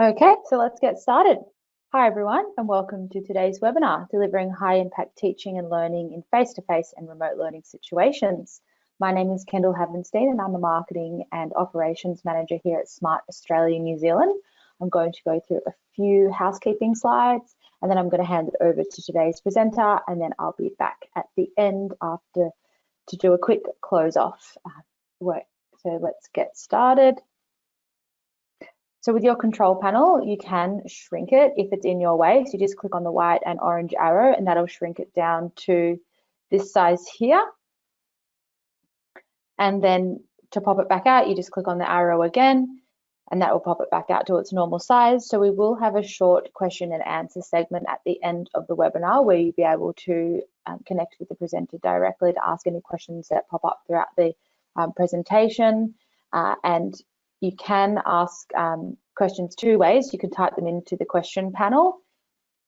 Okay, so let's get started. Hi everyone, and welcome to today's webinar, Delivering High Impact Teaching and Learning in Face-to-Face and Remote Learning Situations. My name is Kendall Havenstein and I'm a Marketing and Operations Manager here at Smart Australia, New Zealand. I'm going to go through a few housekeeping slides and then I'm going to hand it over to today's presenter, and then I'll be back at the end after to do a quick close off work. So let's get started. So with your control panel, you can shrink it if it's in your way. So you just click on the white and orange arrow and that'll shrink it down to this size here. And then to pop it back out, you just click on the arrow again and that will pop it back out to its normal size. So we will have a short question and answer segment at the end of the webinar where you'll be able to connect with the presenter directly to ask any questions that pop up throughout the presentation. And you can ask questions two ways. You can type them into the question panel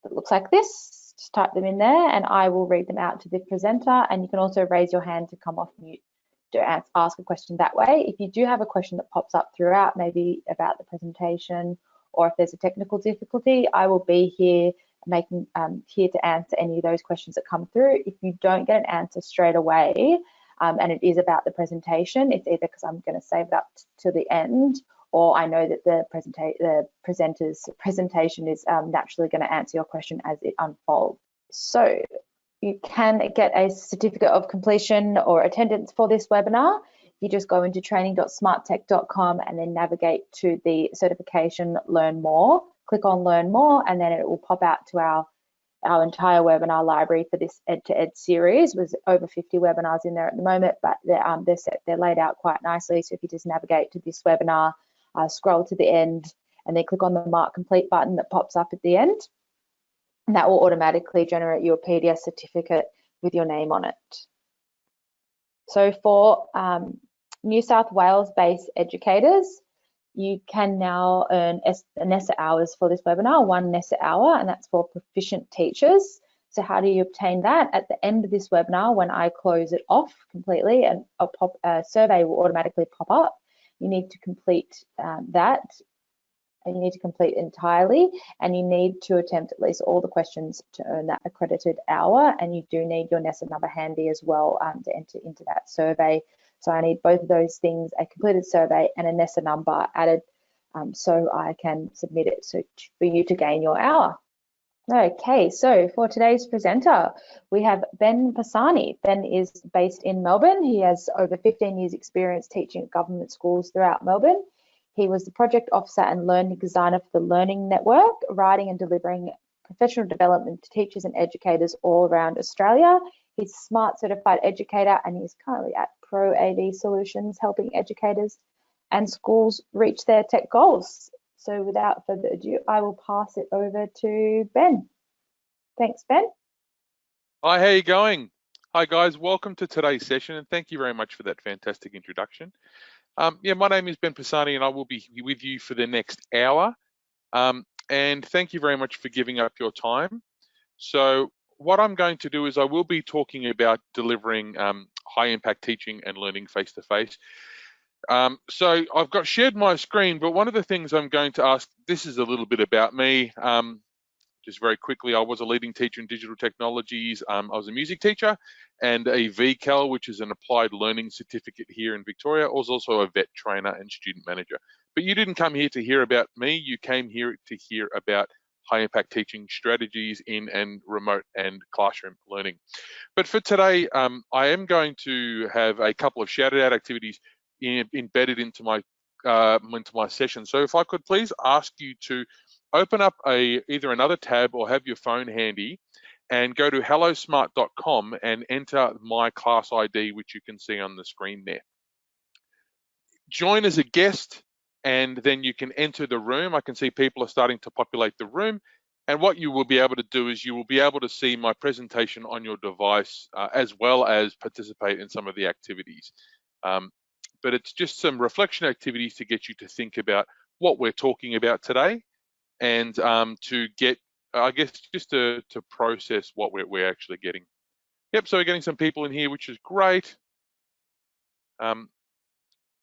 that looks like this. Just type them in there and I will read them out to the presenter, and you can also raise your hand to come off mute to ask a question that way. If you do have a question that pops up throughout, maybe about the presentation or if there's a technical difficulty, I will be here here to answer any of those questions that come through. If you don't get an answer straight away, and it is about the presentation, it's either because I'm going to save it up to the end, or I know that the presenter's presentation is naturally going to answer your question as it unfolds. So you can get a certificate of completion or attendance for this webinar. You just go into training.smarttech.com and then navigate to the certification Learn More. Click on Learn More and then it will pop out to our entire webinar library for this Ed-to-Ed series. With over 50 webinars in there at the moment, but they're laid out quite nicely. So if you just navigate to this webinar, scroll to the end, and then click on the Mark Complete button that pops up at the end, and that will automatically generate you a PDF certificate with your name on it. So for New South Wales-based educators, you can now earn NESA hours for this webinar, 1 NESA hour, and that's for proficient teachers. So how do you obtain that? At the end of this webinar, when I close it off completely, and a survey will automatically pop up. You need to complete that, and you need to complete entirely, and you need to attempt at least all the questions to earn that accredited hour, and you do need your NESA number handy as well to enter into that survey. So I need both of those things, a completed survey and a NESA number added, so I can submit it for you to gain your hour. Okay, so for today's presenter, we have Ben Pisani. Ben is based in Melbourne. He has over 15 years experience teaching at government schools throughout Melbourne. He was the project officer and learning designer for the Learning Network, writing and delivering professional development to teachers and educators all around Australia. He's a SMART certified educator and he's currently at Pro AV Solutions, helping educators and schools reach their tech goals. So without further ado, I will pass it over to Ben. Thanks, Ben. Hi, how are you going? Hi guys, welcome to today's session and thank you very much for that fantastic introduction. My name is Ben Pisani and I will be with you for the next hour. And thank you very much for giving up your time. So what I'm going to do is I will be talking about delivering high impact teaching and learning face-to-face. So I've got shared my screen, but one of the things I'm going to ask, this is a little bit about me. Just very quickly, I was a leading teacher in digital technologies. I was a music teacher and a VCAL, which is an applied learning certificate here in Victoria. I was also a vet trainer and student manager. But you didn't come here to hear about me. You came here to hear about high impact teaching strategies in and remote and classroom learning. But for today, I am going to have a couple of shouted out activities embedded into my session. So if I could please ask you to open up either another tab or have your phone handy and go to hellosmart.com and enter my class ID, which you can see on the screen there. Join as a guest and then you can enter the room. I can see people are starting to populate the room. And what you will be able to do is you will be able to see my presentation on your device as well as participate in some of the activities. But it's just some reflection activities to get you to think about what we're talking about today and to get, I guess, just to process what we're actually getting. Yep, so we're getting some people in here, which is great.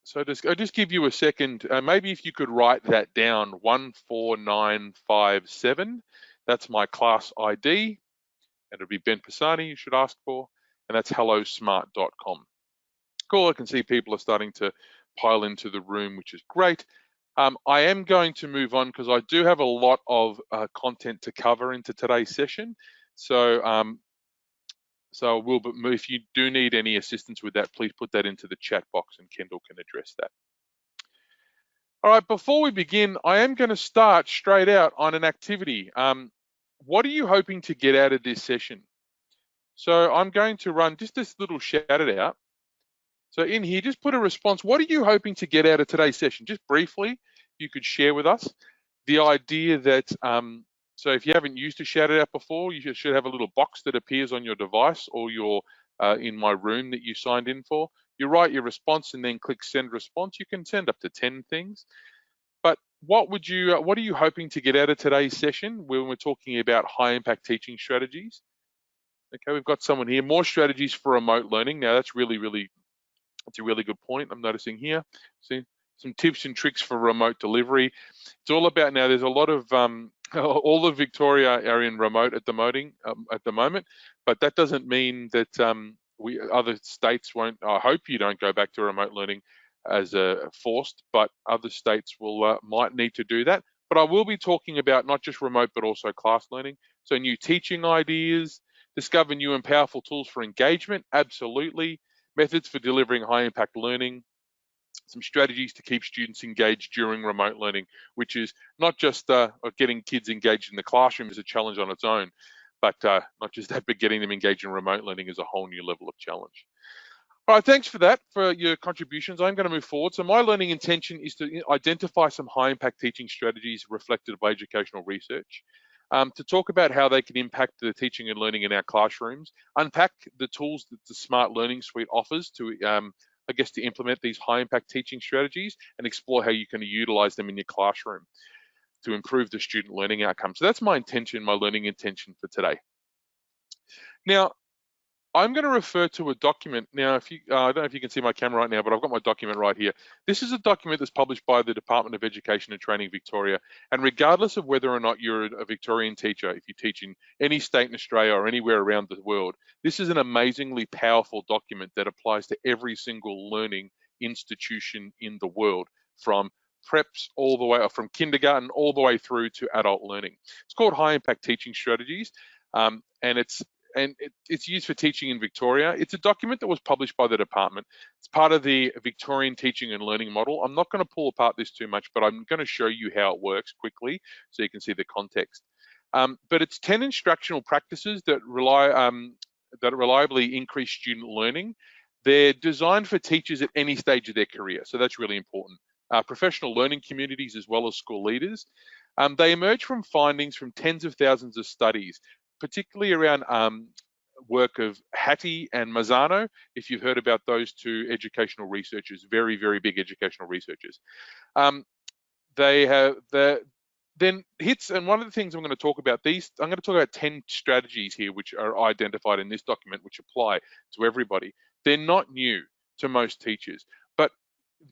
So I'll just give you a second. Maybe if you could write that down, 14957. That's my class ID, and it'll be Ben Pisani you should ask for, and that's hellosmart.com. Cool, I can see people are starting to pile into the room, which is great. I am going to move on because I do have a lot of content to cover into today's session. So if you do need any assistance with that, please put that into the chat box and Kendall can address that. All right, before we begin, I am going to start straight out on an activity. What are you hoping to get out of this session? So I'm going to run just this little shout it out. So in here, just put a response. What are you hoping to get out of today's session? Just briefly, you could share with us the idea that, so if you haven't used a shout it out before, you should have a little box that appears on your device or your in my room that you signed in for. You write your response and then click send response. You can send up to 10 things. But what are you hoping to get out of today's session when we're talking about high impact teaching strategies? Okay, we've got someone here, more strategies for remote learning. Now that's it's a really good point I'm noticing here. See, some tips and tricks for remote delivery. It's all about now, there's a lot of, all of Victoria are in remote at the moment, but that doesn't mean that other states won't. I hope you don't go back to remote learning as forced, but other states will might need to do that. But I will be talking about not just remote, but also class learning. So new teaching ideas, discover new and powerful tools for engagement, absolutely. Methods for delivering high impact learning, some strategies to keep students engaged during remote learning, which is not just getting kids engaged in the classroom is a challenge on its own, but not just that, but getting them engaged in remote learning is a whole new level of challenge. All right, thanks for that, for your contributions. I'm going to move forward. So my learning intention is to identify some high impact teaching strategies reflected by educational research, to talk about how they can impact the teaching and learning in our classrooms, unpack the tools that the Smart Learning Suite offers to, I guess, to implement these high impact teaching strategies and explore how you can utilize them in your classroom to improve the student learning outcomes. So that's my intention, my learning intention for today. Now, I'm going to refer to a document. Now, if you, I don't know if you can see my camera right now, but I've got my document right here. This is a document that's published by the Department of Education and Training Victoria. And regardless of whether or not you're a Victorian teacher, if you teach in any state in Australia or anywhere around the world, this is an amazingly powerful document that applies to every single learning institution in the world, from preps all the way, or from kindergarten all the way through to adult learning. It's called High Impact Teaching Strategies, and it's used for teaching in Victoria. It's a document that was published by the department. It's part of the Victorian teaching and learning model. I'm not going to pull apart this too much, but I'm going to show you how it works quickly so you can see the context. But it's 10 instructional practices that reliably increase student learning. They're designed for teachers at any stage of their career, so that's really important. Professional learning communities as well as school leaders. They emerge from findings from tens of thousands of studies, particularly around work of Hattie and Mazzano, if you've heard about those two educational researchers, very, very big educational researchers. They have then hits, and one of the things I'm going to talk about, I'm going to talk about 10 strategies here which are identified in this document which apply to everybody. They're not new to most teachers, but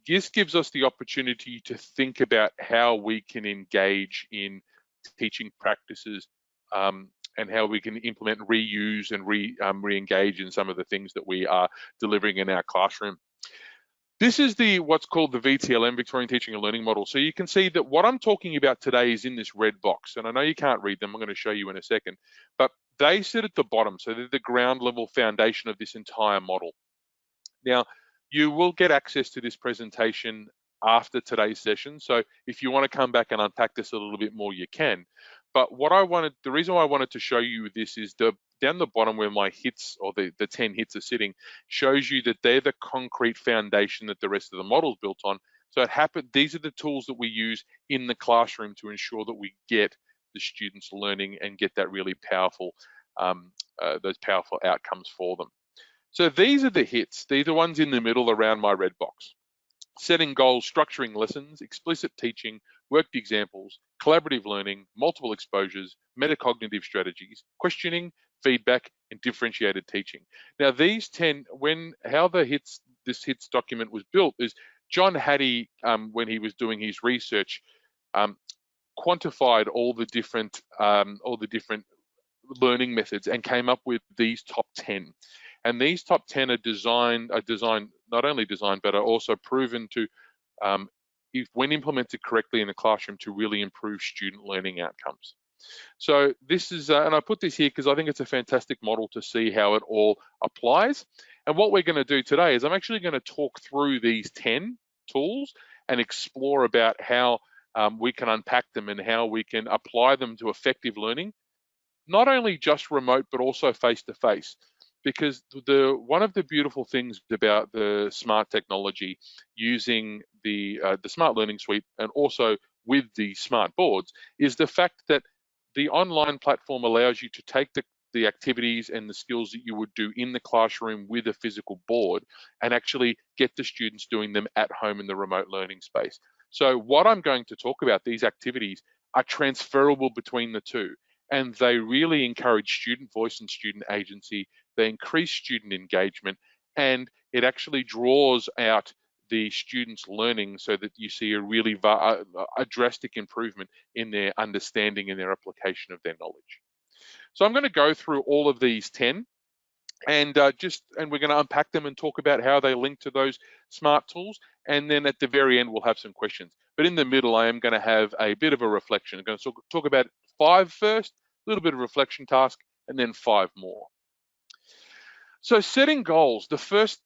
this gives us the opportunity to think about how we can engage in teaching practices, and how we can implement, reuse, and re-engage in some of the things that we are delivering in our classroom. This is what's called the VTLM, Victorian Teaching and Learning Model. So you can see that what I'm talking about today is in this red box, and I know you can't read them. I'm going to show you in a second, but they sit at the bottom, so they're the ground level foundation of this entire model. Now, you will get access to this presentation after today's session, so if you want to come back and unpack this a little bit more, you can. But the reason why I wanted to show you this is down the bottom where my hits, or the 10 hits, are sitting, shows you that they're the concrete foundation that the rest of the model is built on. So these are the tools that we use in the classroom to ensure that we get the students learning and get that really powerful, those powerful outcomes for them. So these are the hits. These are the ones in the middle around my red box. Setting goals, structuring lessons, explicit teaching, worked examples, collaborative learning, multiple exposures, metacognitive strategies, questioning, feedback, and differentiated teaching. Now these 10, this HITS document was built, is John Hattie, when he was doing his research, quantified all the different learning methods and came up with these top 10. And these top 10 are not only designed, but are also proven to, if when implemented correctly in the classroom, to really improve student learning outcomes. So this is, and I put this here because I think it's a fantastic model to see how it all applies. And what we're going to do today is I'm actually going to talk through these 10 tools and explore about how we can unpack them and how we can apply them to effective learning, not only just remote, but also face-to-face. Because one of the beautiful things about the smart technology using the Smart Learning Suite and also with the smart boards is the fact that the online platform allows you to take the activities and the skills that you would do in the classroom with a physical board and actually get the students doing them at home in the remote learning space. So what I'm going to talk about, these activities are transferable between the two, and they really encourage student voice and student agency. They increase student engagement, and it actually draws out the students' learning so that you see a really drastic improvement in their understanding and their application of their knowledge. So I'm going to go through all of these 10 and we're going to unpack them and talk about how they link to those smart tools. And then at the very end, we'll have some questions. But in the middle, I am going to have a bit of a reflection. I'm going to talk about 5 first, a little bit of reflection task, and then 5 more. So setting goals, the first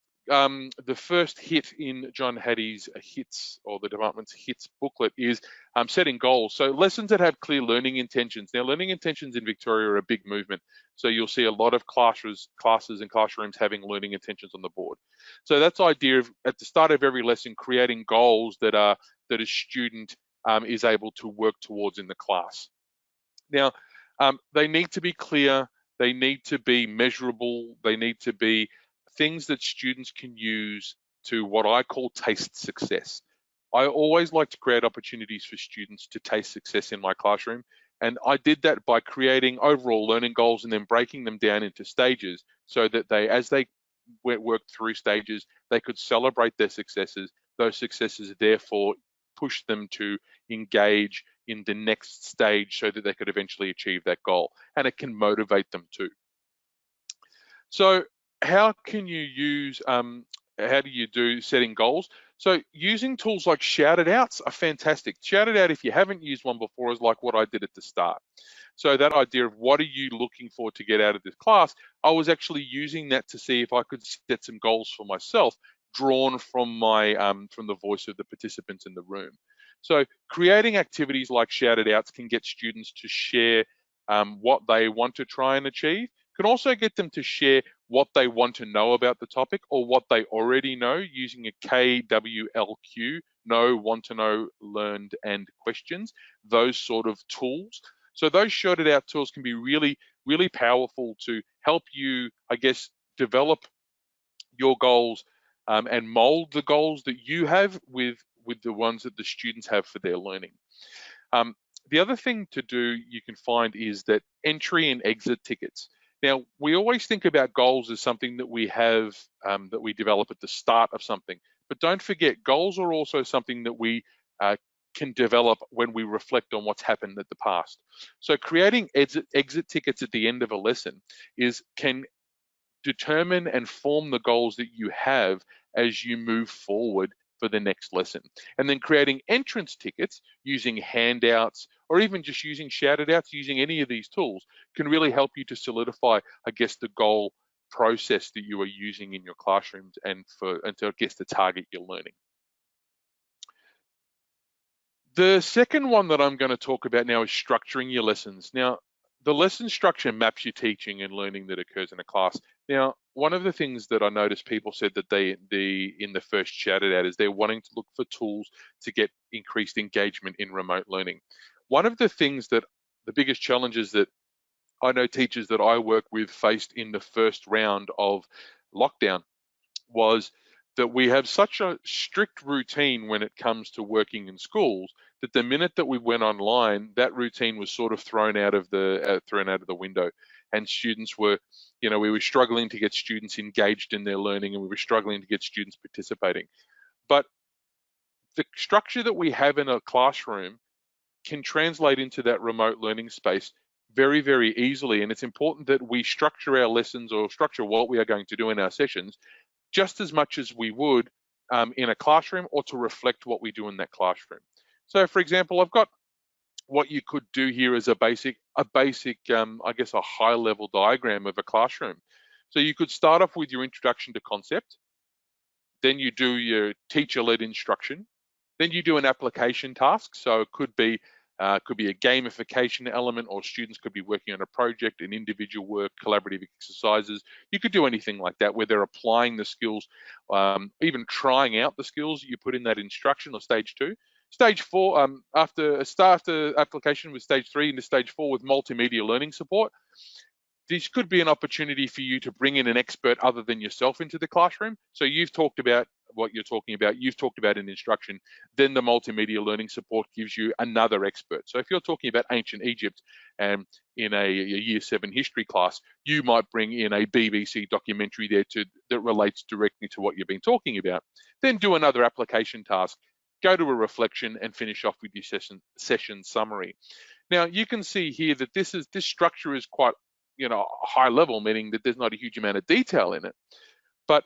hit in John Hattie's HITS, or the department's HITS booklet, is setting goals. So lessons that have clear learning intentions. Now, learning intentions in Victoria are a big movement. So you'll see a lot of classes and classrooms having learning intentions on the board. So that's the idea of, at the start of every lesson, creating goals that a student is able to work towards in the class. Now, they need to be clear. They need to be measurable. They need to be things that students can use to what I call taste success. I always like to create opportunities for students to taste success in my classroom. And I did that by creating overall learning goals and then breaking them down into stages so that as they worked through stages, they could celebrate their successes. Those successes therefore push them to engage in the next stage so that they could eventually achieve that goal. And it can motivate them too. So how can you use, how do you do setting goals? So using tools like shouted outs are fantastic. Shouted out, if you haven't used one before, is like what I did at the start. So that idea of what are you looking for to get out of this class, I was actually using that to see if I could set some goals for myself, drawn from my from the voice of the participants in the room. So creating activities like shouted outs can get students to share what they want to try and achieve, can also get them to share what they want to know about the topic or what they already know using a KWLQ, know, want to know, learned, and questions, those sort of tools. So those shouted out tools can be really, really powerful to help you, I guess, develop your goals and mold the goals that you have with the ones that the students have for their learning. The other thing to do you can find is that entry and exit tickets. Now, we always think about goals as something that we have, that we develop at the start of something, but don't forget, goals are also something that we can develop when we reflect on what's happened in the past. So creating exit tickets at the end of a lesson can determine and form the goals that you have as you move forward for the next lesson. And then creating entrance tickets using handouts or even just using shouted outs, using any of these tools can really help you to solidify, I guess, the goal process that you are using in your classrooms and to, I guess, the target you're learning. The second one that I'm going to talk about now is structuring your lessons. Now, the lesson structure maps your teaching and learning that occurs in a class. Now, one of the things that I noticed people said that in the first shouted out is they're wanting to look for tools to get increased engagement in remote learning. One of the things that the biggest challenges that I know teachers that I work with faced in the first round of lockdown was that we have such a strict routine when it comes to working in schools that the minute that we went online, that routine was sort of thrown out of the window, and students were, we were struggling to get students engaged in their learning, and we were struggling to get students participating. But the structure that we have in a classroom can translate into that remote learning space very, very easily. And it's important that we structure our lessons or structure what we are going to do in our sessions just as much as we would in a classroom, or to reflect what we do in that classroom. So for example, I've got what you could do here is a basic, I guess, a high level diagram of a classroom. So you could start off with your introduction to concept, then you do your teacher-led instruction, then you do an application task. So it could be a gamification element, or students could be working on a project, an individual work, collaborative exercises. You could do anything like that where they're applying the skills, even trying out the skills you put in that instruction, or stage 2. Stage 4, after application with stage 3 into stage 4 with multimedia learning support, this could be an opportunity for you to bring in an expert other than yourself into the classroom. So you've talked about what you're talking about, you've talked about in instruction, then the multimedia learning support gives you another expert. So if you're talking about ancient Egypt and in a year 7 history class, you might bring in a BBC documentary there that relates directly to what you've been talking about. Then do another application task, go to a reflection, and finish off with your session summary. Now you can see here that this structure is quite, high level, meaning that there's not a huge amount of detail in it. But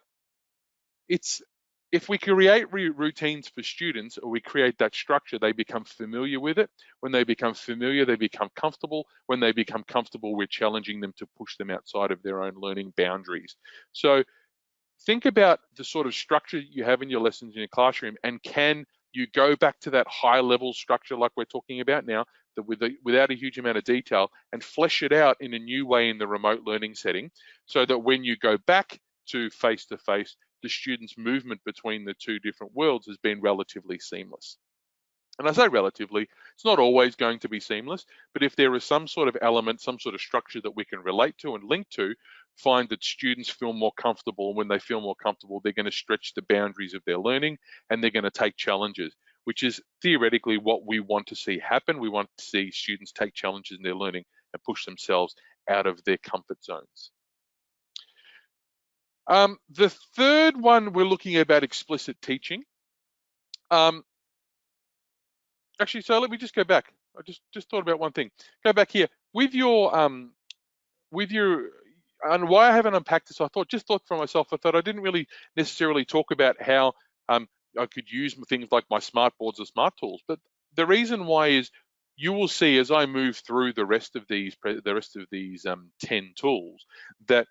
if we create routines for students, or we create that structure, they become familiar with it. When they become familiar, they become comfortable. When they become comfortable, we're challenging them to push them outside of their own learning boundaries. So think about the sort of structure you have in your lessons in your classroom, and can you go back to that high level structure like we're talking about now, without a huge amount of detail, and flesh it out in a new way in the remote learning setting, so that when you go back to face-to-face, the students' movement between the two different worlds has been relatively seamless. And I say relatively, it's not always going to be seamless, but if there is some sort of element, some sort of structure that we can relate to and link to, find that students feel more comfortable. When they feel more comfortable, they're going to stretch the boundaries of their learning, and they're going to take challenges, which is theoretically what we want to see happen. We want to see students take challenges in their learning and push themselves out of their comfort zones. The third one we're looking at about explicit teaching. Actually, so let me just go back. I just thought about one thing. Go back here with your and why I haven't unpacked this. I just thought for myself. I thought I didn't really necessarily talk about how I could use things like my smart boards or smart tools. But the reason why is, you will see as I move through the rest of these 10 tools, that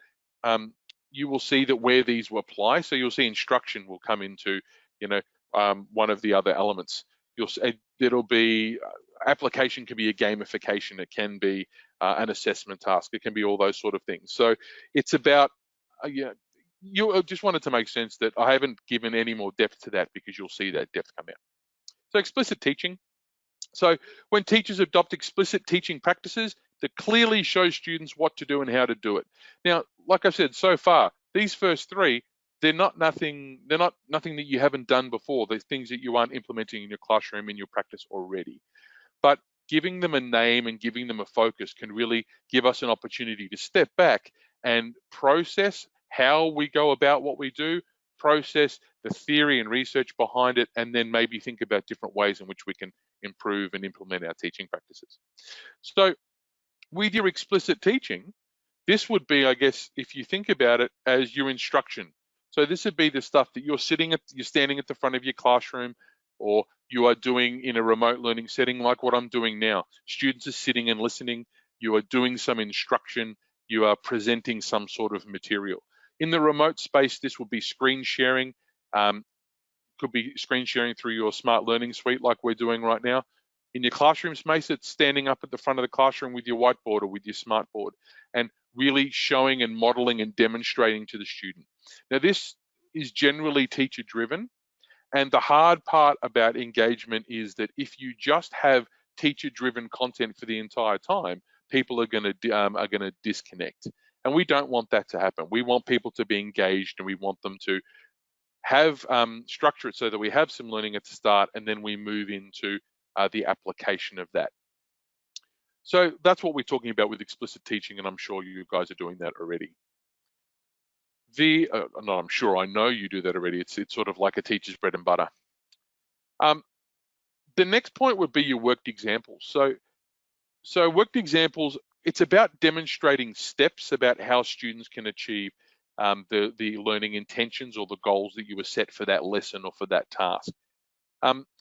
you will see that where these will apply. So you'll see instruction will come into one of the other elements. It'll be application can be a gamification. It can be an assessment task. It can be all those sort of things. So it's about you just wanted to make sense that I haven't given any more depth to that, because you'll see that depth come out. So explicit teaching. So when teachers adopt explicit teaching practices that clearly show students what to do and how to do it. Now, like I've said, so far, these first 3, they're not nothing that you haven't done before. There's things that you aren't implementing in your classroom, in your practice already. But giving them a name and giving them a focus can really give us an opportunity to step back and process how we go about what we do, process the theory and research behind it, and then maybe think about different ways in which we can improve and implement our teaching practices. So with your explicit teaching, this would be, I guess, if you think about it, as your instruction. So this would be the stuff that you're standing at the front of your classroom, or you are doing in a remote learning setting like what I'm doing now. Students are sitting and listening. You are doing some instruction. You are presenting some sort of material. In the remote space, this will be screen sharing. Could be screen sharing through your smart learning suite like we're doing right now. In your classroom space, it's standing up at the front of the classroom with your whiteboard or with your smart board, and really showing and modeling and demonstrating to the student. Now, this is generally teacher driven, and the hard part about engagement is that if you just have teacher driven content for the entire time, people are going to disconnect, and we don't want that to happen. We want people to be engaged, and we want them to have structure it so that we have some learning at the start, and then we move into the application of that. So that's what we're talking about with explicit teaching, and I'm sure you guys are doing that already. No, I'm sure, I know you do that already. It's sort of like a teacher's bread and butter. The next point would be your worked examples. So worked examples, it's about demonstrating steps about how students can achieve the learning intentions or the goals that you were set for that lesson or for that task.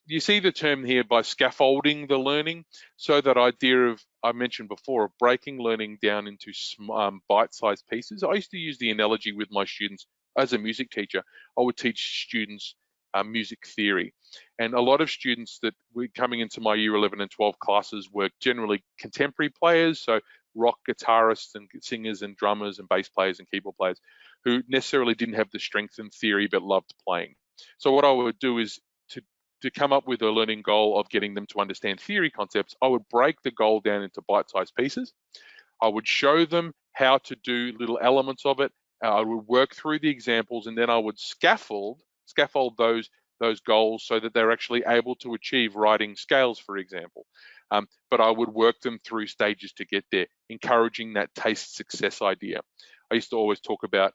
You see the term here by scaffolding the learning. So that idea of, I mentioned before, of breaking learning down into bite-sized pieces. I used to use the analogy with my students as a music teacher. I would teach students music theory. And a lot of students that were coming into my year 11 and 12 classes were generally contemporary players, so rock guitarists and singers and drummers and bass players and keyboard players who necessarily didn't have the strength in theory but loved playing. So what I would do is to come up with a learning goal of getting them to understand theory concepts, I would break the goal down into bite-sized pieces. I would show them how to do little elements of it. I would work through the examples, and then I would scaffold those goals so that they're actually able to achieve writing scales, for example. But I would work them through stages to get there, encouraging that taste success idea. I used to always talk about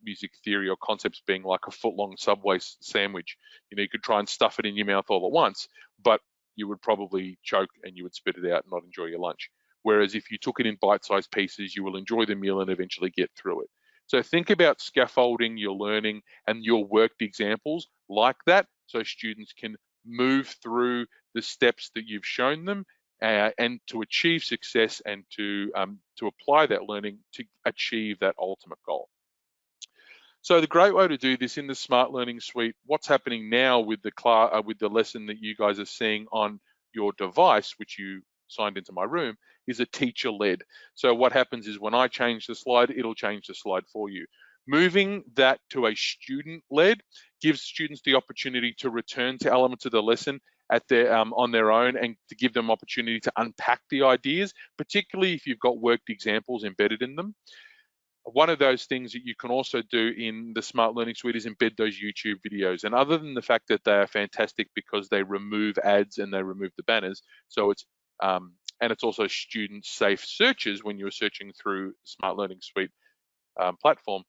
music theory or concepts being like a foot-long Subway sandwich. You know, you could try and stuff it in your mouth all at once, but you would probably choke and you would spit it out and not enjoy your lunch. Whereas if you took it in bite-sized pieces, you will enjoy the meal and eventually get through it. So think about scaffolding your learning and your worked examples like that, so students can move through the steps that you've shown them and to achieve success and to apply that learning to achieve that ultimate goal. So the great way to do this in the Smart Learning Suite, what's happening now with the lesson that you guys are seeing on your device, which you signed into my room, is a teacher-led. So what happens is when I change the slide, it'll change the slide for you. Moving that to a student-led gives students the opportunity to return to elements of the lesson at their on their own and to give them opportunity to unpack the ideas, particularly if you've got worked examples embedded in them. One of those things that you can also do in the Smart Learning Suite is embed those YouTube videos. And other than the fact that they are fantastic because they remove ads and they remove the banners, so it's and it's also student-safe searches when you're searching through Smart Learning Suite platform.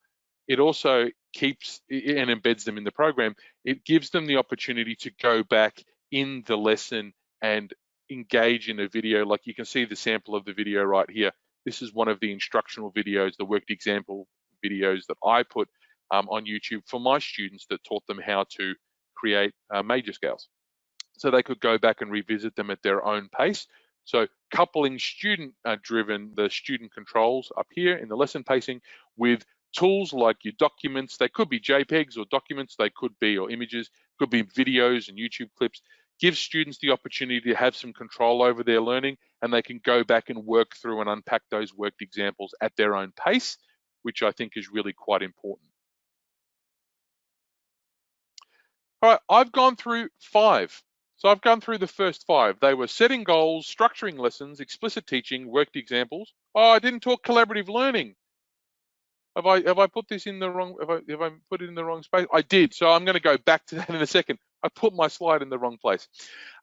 It also keeps and embeds them in the program. It gives them the opportunity to go back in the lesson and engage in a video. Like you can see the sample of the video right here. This is one of the instructional videos, the worked example videos that I put on YouTube for my students that taught them how to create major scales. So they could go back and revisit them at their own pace. So coupling student-driven, the student controls up here in the lesson pacing with tools like your documents. They could be JPEGs or documents, they could be, or images, could be videos and YouTube clips. Gives students the opportunity to have some control over their learning, and they can go back and work through and unpack those worked examples at their own pace, which I think is really quite important. All right, I've gone through 5. So I've gone through the first 5. They were setting goals, structuring lessons, explicit teaching, worked examples. Oh, I didn't talk collaborative learning. Have I put this in the wrong? Have I put it in the wrong space? I did. So I'm going to go back to that in a second. I put my slide in the wrong place.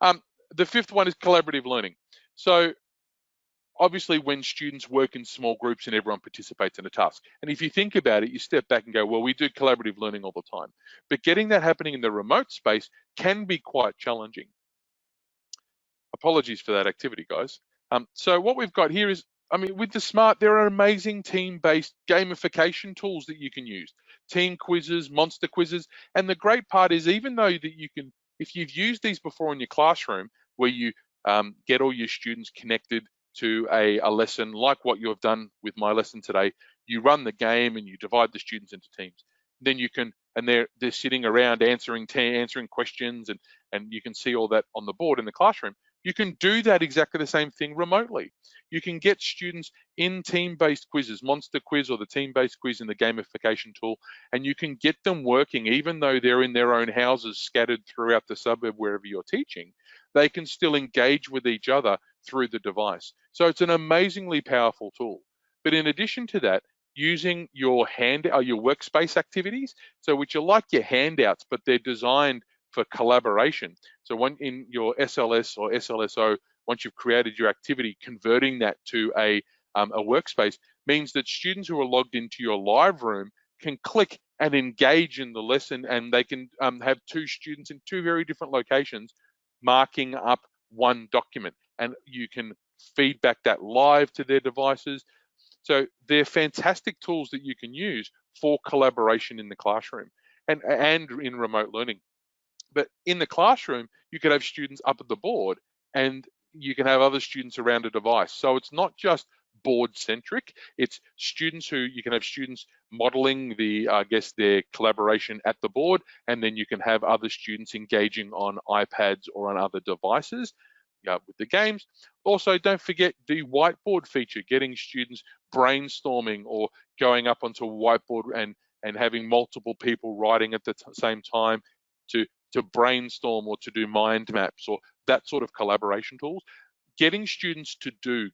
The 5th one is collaborative learning. So obviously when students work in small groups and everyone participates in a task. And if you think about it, you step back and go, well, we do collaborative learning all the time. But getting that happening in the remote space can be quite challenging. Apologies for that activity, guys. So what we've got here is, I mean, with the Smart, there are amazing team-based gamification tools that you can use. Team quizzes, monster quizzes. And the great part is, even though that you can, if you've used these before in your classroom, where you get all your students connected to a lesson like what you have done with my lesson today, you run the game and you divide the students into teams. Then you can, and they're sitting around answering questions, and you can see all that on the board in the classroom. You can do that exactly the same thing remotely. You can get students in team-based quizzes, monster quiz or the team-based quiz in the gamification tool, and you can get them working even though they're in their own houses scattered throughout the suburb wherever you're teaching. They can still engage with each other through the device. So it's an amazingly powerful tool. But in addition to that, using your workspace activities, so which are like your handouts, but they're designed for collaboration. So when in your SLS or SLSO, once you've created your activity, converting that to a workspace means that students who are logged into your live room can click and engage in the lesson, and they can have two students in two very different locations marking up one document, and you can feedback that live to their devices. So they're fantastic tools that you can use for collaboration in the classroom and in remote learning. But in the classroom, you could have students up at the board and you can have other students around a device. So it's not just board centric, it's students who you can have students modeling their collaboration at the board, and then you can have other students engaging on iPads or on other devices with the games. Also, don't forget the whiteboard feature, getting students brainstorming or going up onto a whiteboard and having multiple people writing at the same time to brainstorm or to do mind maps or that sort of collaboration tools. Getting students to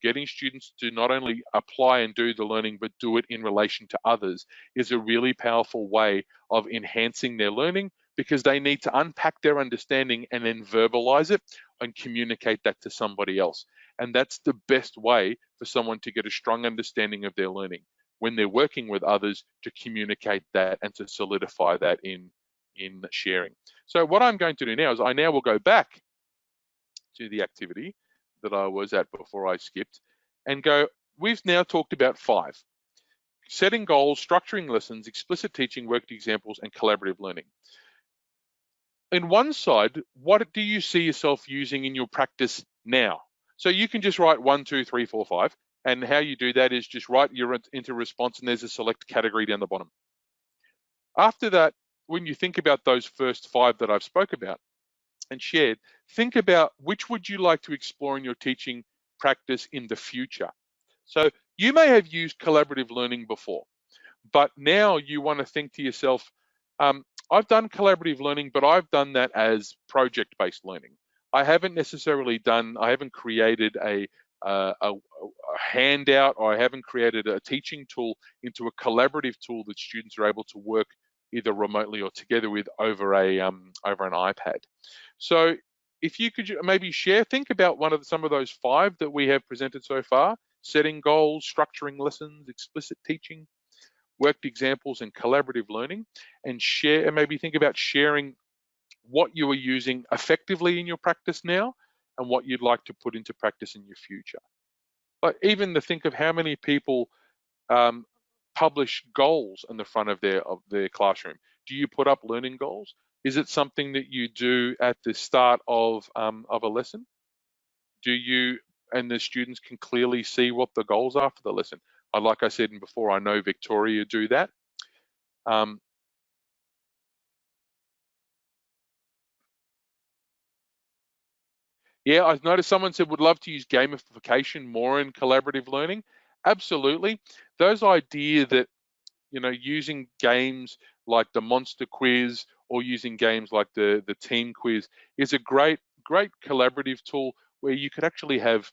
not only apply and do the learning, but do it in relation to others is a really powerful way of enhancing their learning, because they need to unpack their understanding and then verbalize it and communicate that to somebody else. And that's the best way for someone to get a strong understanding of their learning, when they're working with others, to communicate that and to solidify that in sharing. So what I'm going to do now is I now will go back to the activity that I was at before I skipped and go, we've now talked about 5: setting goals, structuring lessons, explicit teaching, worked examples, and collaborative learning. In one side, what do you see yourself using in your practice now? So you can just write 1, 2, 3, 4, 5. And how you do that is just write your into response, and there's a select category down the bottom. After that, when you think about those first 5 that I've spoke about and shared, think about which would you like to explore in your teaching practice in the future. So you may have used collaborative learning before, but now you want to think to yourself, I've done collaborative learning, but I've done that as project-based learning. I haven't created a handout, or I haven't created a teaching tool into a collaborative tool that students are able to work either remotely or together with over an iPad. So if you could maybe think about some of those 5 that we have presented so far: setting goals, structuring lessons, explicit teaching, worked examples, and collaborative learning, and maybe think about sharing what you are using effectively in your practice now and what you'd like to put into practice in your future. But even to think of how many people publish goals in the front of their classroom. Do you put up learning goals? Is it something that you do at the start of a lesson? And the students can clearly see what the goals are for the lesson? Like I said before, I know Victoria do that. Yeah, I've noticed someone said would love to use gamification more in collaborative learning. Absolutely. Those ideas that, using games like the monster quiz or using games like the team quiz is a great collaborative tool where you could actually have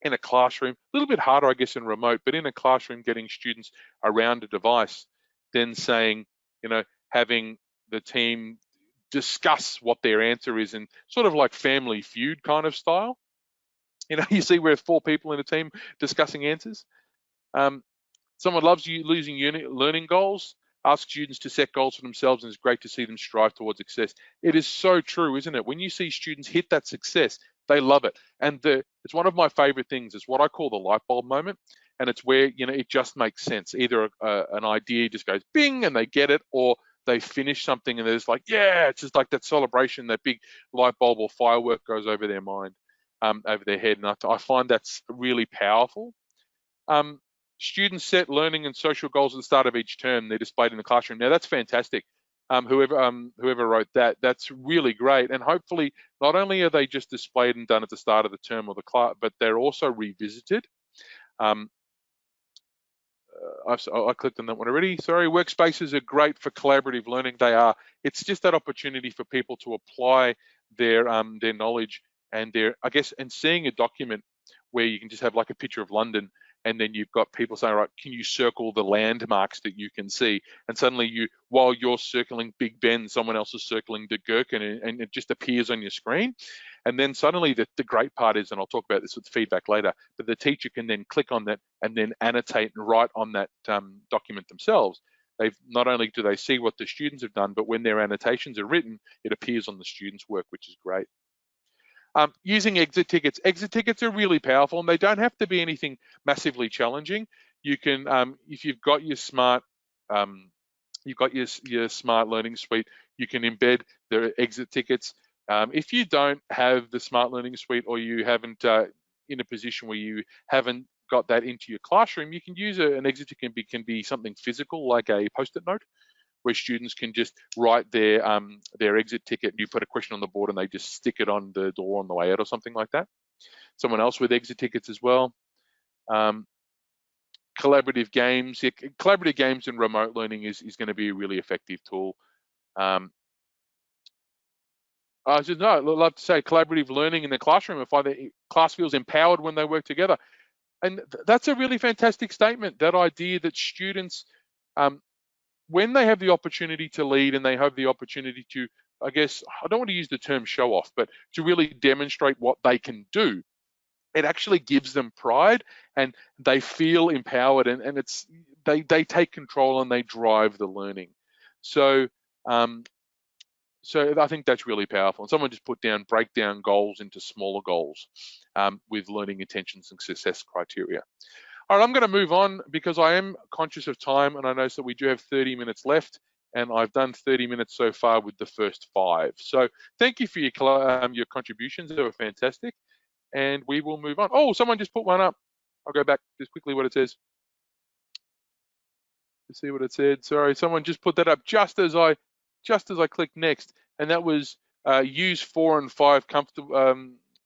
in a classroom, a little bit harder, I guess, in remote, but in a classroom, getting students around a device, then saying, having the team discuss what their answer is in sort of like Family Feud kind of style. You see where 4 people in a team discussing answers. Someone loves losing learning goals. Ask students to set goals for themselves, and it's great to see them strive towards success. It is so true, isn't it? When you see students hit that success, they love it. And it's one of my favorite things. It's what I call the light bulb moment. And it's where, it just makes sense. Either an idea just goes bing and they get it, or they finish something and they're just like, yeah, it's just like that celebration, that big light bulb or firework goes over their mind, over their head. And I find that's really powerful. Students set learning and social goals at the start of each term. They're displayed in the classroom. Now that's fantastic. Whoever wrote that, that's really great. And hopefully, not only are they just displayed and done at the start of the term or the class, but they're also revisited. I clicked on that one already. Sorry, workspaces are great for collaborative learning. They are. It's just that opportunity for people to apply their knowledge and and seeing a document where you can just have like a picture of London, and then you've got people saying, right, can you circle the landmarks that you can see? And suddenly while you're circling Big Ben, someone else is circling the Gherkin, and it just appears on your screen. And then suddenly the great part is, and I'll talk about this with feedback later, but the teacher can then click on that and then annotate and write on that document themselves. they've not only do they see what the students have done, but when their annotations are written, it appears on the students' work, which is great. Using exit tickets. Exit tickets are really powerful, and they don't have to be anything massively challenging. You can, if you've got your smart, smart learning suite, you can embed the exit tickets. If you don't have the smart learning suite, or you haven't in a position where you haven't got that into your classroom, you can use an exit ticket. Can be something physical, like a post-it note, where students can just write their exit ticket, and you put a question on the board and they just stick it on the door on the way out or something like that. Someone else with exit tickets as well. Collaborative games. Yeah, collaborative games in remote learning is going to be a really effective tool. I love to say collaborative learning in the classroom, if the class feels empowered when they work together. And that's a really fantastic statement, that idea that students, when they have the opportunity to lead and they have the opportunity to, I guess, I don't want to use the term show off, but to really demonstrate what they can do, it actually gives them pride, and they feel empowered, and it's they take control and they drive the learning. So I think that's really powerful. And someone just break down goals into smaller goals with learning intentions and success criteria. All right, I'm going to move on because I am conscious of time, and I notice that we do have 30 minutes left, and I've done 30 minutes so far with the first 5. So thank you for your contributions. They were fantastic, and we will move on. Oh, someone just put one up. I'll go back just quickly what it says. To see what it said. Sorry, someone just put that up just as I clicked next, and that was use 4 and 5 comfortable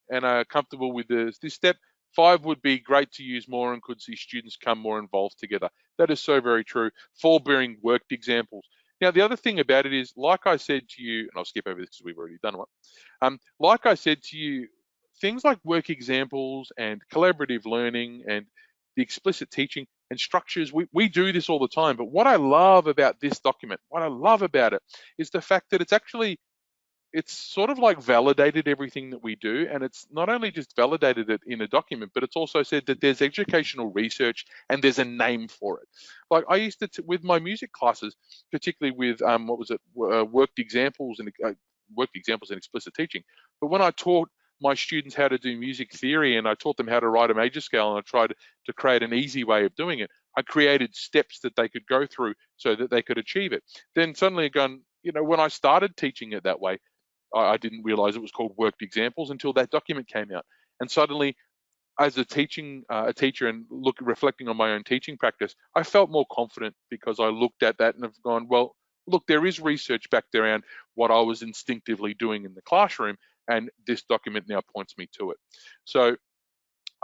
and are comfortable with this step. 5 would be great to use more and could see students come more involved together. That is so very true. 4 being worked examples. Now, the other thing about it is, like I said to you, and I'll skip over this because we've already done one. Like I said to you, things like work examples and collaborative learning and the explicit teaching and structures, we do this all the time. But what I love about this document, what I love about it, is the fact that it's sort of like validated everything that we do, and it's not only just validated it in a document, but it's also said that there's educational research and there's a name for it. Like I used to, with my music classes, particularly with worked examples and explicit teaching. But when I taught my students how to do music theory, and I taught them how to write a major scale, and I tried to create an easy way of doing it, I created steps that they could go through so that they could achieve it. Then suddenly again, when I started teaching it that way, I didn't realize it was called worked examples until that document came out. And suddenly, as a teacher and reflecting on my own teaching practice, I felt more confident because I looked at that and have gone, well, look, there is research back there around what I was instinctively doing in the classroom, and this document now points me to it. So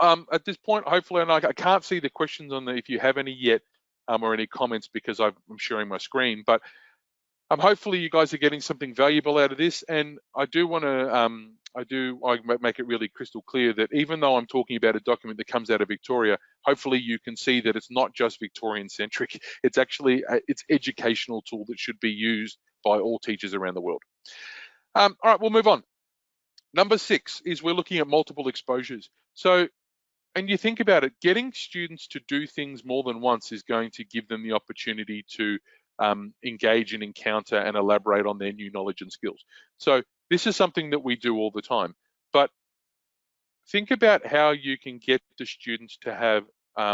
at this point, hopefully, and I can't see the questions on if you have any yet, or any comments, because I'm sharing my screen, but hopefully you guys are getting something valuable out of this. And I do want to make it really crystal clear that even though I'm talking about a document that comes out of Victoria, hopefully you can see that it's not just Victorian centric. It's actually it's educational tool that should be used by all teachers around the world. All right, we'll move on. Number 6 is we're looking at multiple exposures. So, and you think about it, getting students to do things more than once is going to give them the opportunity to engage and encounter and elaborate on their new knowledge and skills. So this is something that we do all the time. But think about how you can get the students to have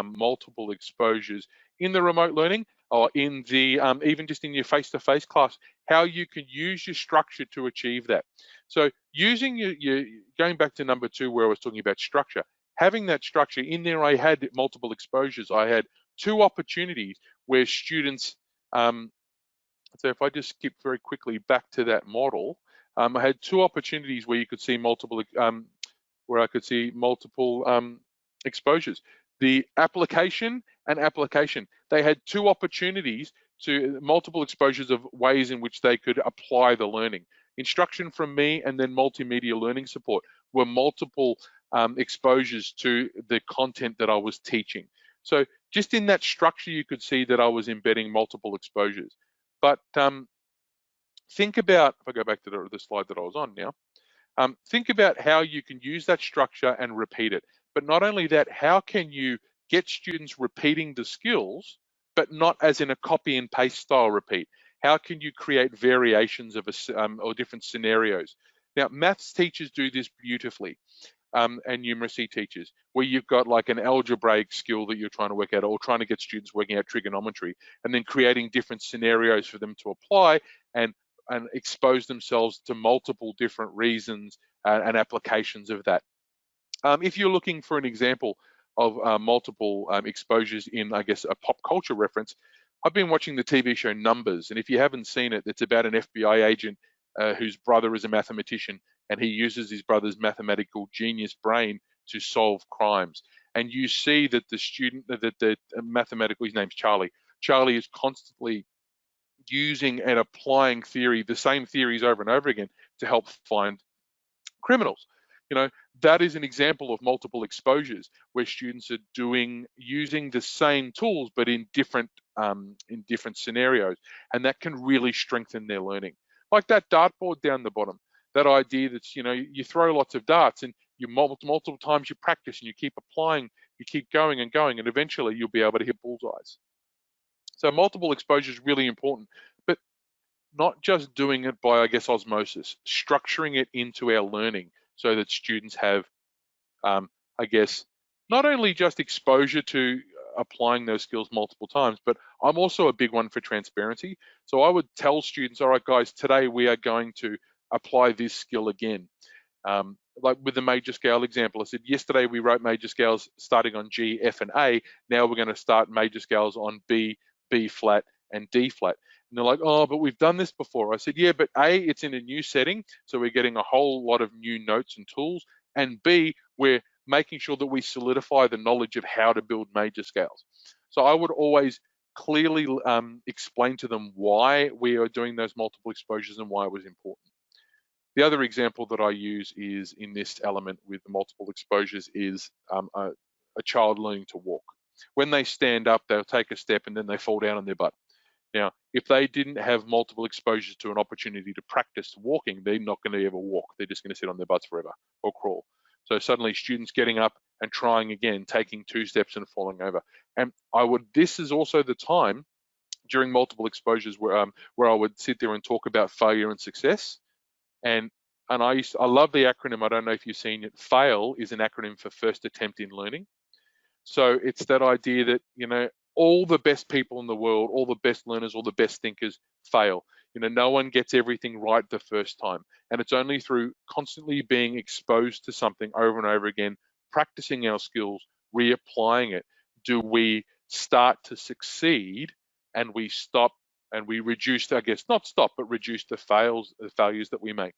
multiple exposures in the remote learning, or in the even just in your face-to-face class, how you can use your structure to achieve that. So using your going back to number 2 where I was talking about structure, having that structure in there, I had multiple exposures. I had 2 opportunities where students, so if I just skip very quickly back to that model, I had 2 opportunities where you could see multiple, where I could see multiple exposures. The application and application. They had 2 opportunities to multiple exposures of ways in which they could apply the learning. Instruction from me and then multimedia learning support were multiple exposures to the content that I was teaching. So just in that structure, you could see that I was embedding multiple exposures. But think about, if I go back to the slide that I was on now, think about how you can use that structure and repeat it. But not only that, how can you get students repeating the skills, but not as in a copy and paste style repeat. How can you create variations of or different scenarios? Now, maths teachers do this beautifully, and numeracy teachers, where you've got like an algebraic skill that you're trying to work out, or trying to get students working out trigonometry, and then creating different scenarios for them to apply and expose themselves to multiple different reasons and applications of that. If you're looking for an example of multiple exposures in, I guess, a pop culture reference, I've been watching the TV show Numbers, and if you haven't seen it, it's about an FBI agent whose brother is a mathematician, and he uses his brother's mathematical genius brain to solve crimes. And you see that the mathematical, his name's Charlie. Charlie is constantly using and applying theory, the same theories over and over again, to help find criminals. That is an example of multiple exposures where students are using the same tools but in different scenarios, and that can really strengthen their learning. Like that dartboard down the bottom, that idea that you throw lots of darts and you multiple times you practice and you keep applying, you keep going and going, and eventually you'll be able to hit bullseyes. So multiple exposure is really important, but not just doing it by, I guess, osmosis, structuring it into our learning so that students have, I guess, not only just exposure to applying those skills multiple times, but I'm also a big one for transparency. So I would tell students, all right, guys, today we are going to apply this skill again. Like with the major scale example, I said, yesterday we wrote major scales starting on G, F, and A. Now we're going to start major scales on B, B flat, and D flat. And they're like, oh, but we've done this before. I said, yeah, but A, it's in a new setting, so we're getting a whole lot of new notes and tools. And B, we're making sure that we solidify the knowledge of how to build major scales. So I would always clearly explain to them why we are doing those multiple exposures and why it was important. The other example that I use is in this element with the multiple exposures is a child learning to walk. When they stand up, they'll take a step and then they fall down on their butt. Now, if they didn't have multiple exposures to an opportunity to practice walking, they're not going to ever walk. They're just going to sit on their butts forever or crawl. So suddenly students getting up and trying again, taking 2 steps and falling over. And this is also the time during multiple exposures where I would sit there and talk about failure and success. And I love the acronym. I don't know if you've seen it. FAIL is an acronym for first attempt in learning. So it's that idea that, all the best people in the world, all the best learners, all the best thinkers fail. No one gets everything right the first time. And it's only through constantly being exposed to something over and over again, practicing our skills, reapplying it, do we start to succeed, and we stop and we reduce, I guess, not stop, but reduce the failures that we make.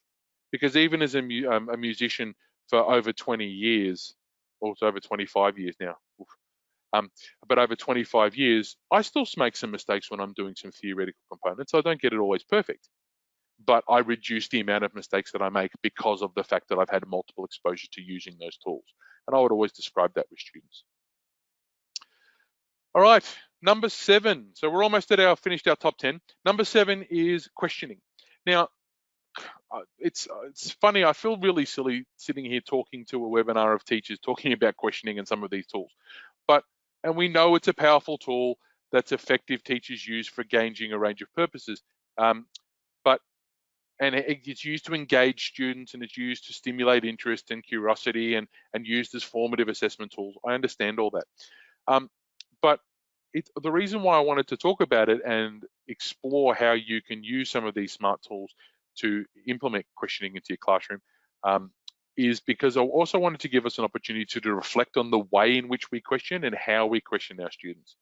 Because even as a musician for over 20 years, or it's over 25 years now, but over 25 years, I still make some mistakes when I'm doing some theoretical components. I don't get it always perfect, but I reduce the amount of mistakes that I make because of the fact that I've had multiple exposure to using those tools. And I would always describe that with students. All right, number 7. So we're almost at finished our top 10. Number 7 is questioning. Now, it's funny, I feel really silly sitting here talking to a webinar of teachers talking about questioning and some of these tools. And we know it's a powerful tool that's effective teachers use for gauging a range of purposes. And it's used to engage students, and it's used to stimulate interest and curiosity, and used as formative assessment tools. I understand all that. But the reason why I wanted to talk about it and explore how you can use some of these smart tools to implement questioning into your classroom is because I also wanted to give us an opportunity to reflect on the way in which we question and how we question our students.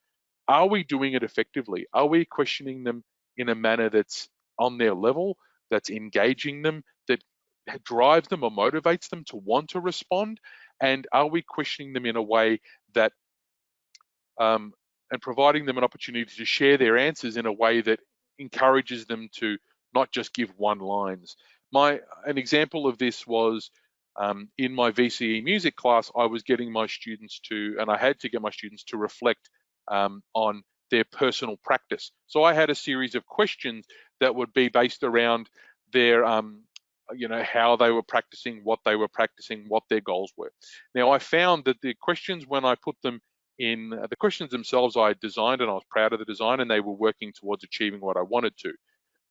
Are we doing it effectively? Are we questioning them in a manner that's on their level, that's engaging them, that drives them or motivates them to want to respond? And are we questioning them in a way that, and providing them an opportunity to share their answers in a way that encourages them to not just give one-liners? An example of this was in my VCE music class, I was getting my students and I had to get my students to reflect on their personal practice. So I had a series of questions that would be based around their, how they were practicing, what they were practicing, what their goals were. Now, I found that the questions, when I put them in the questions themselves I designed, and I was proud of the design, and they were working towards achieving what I wanted to.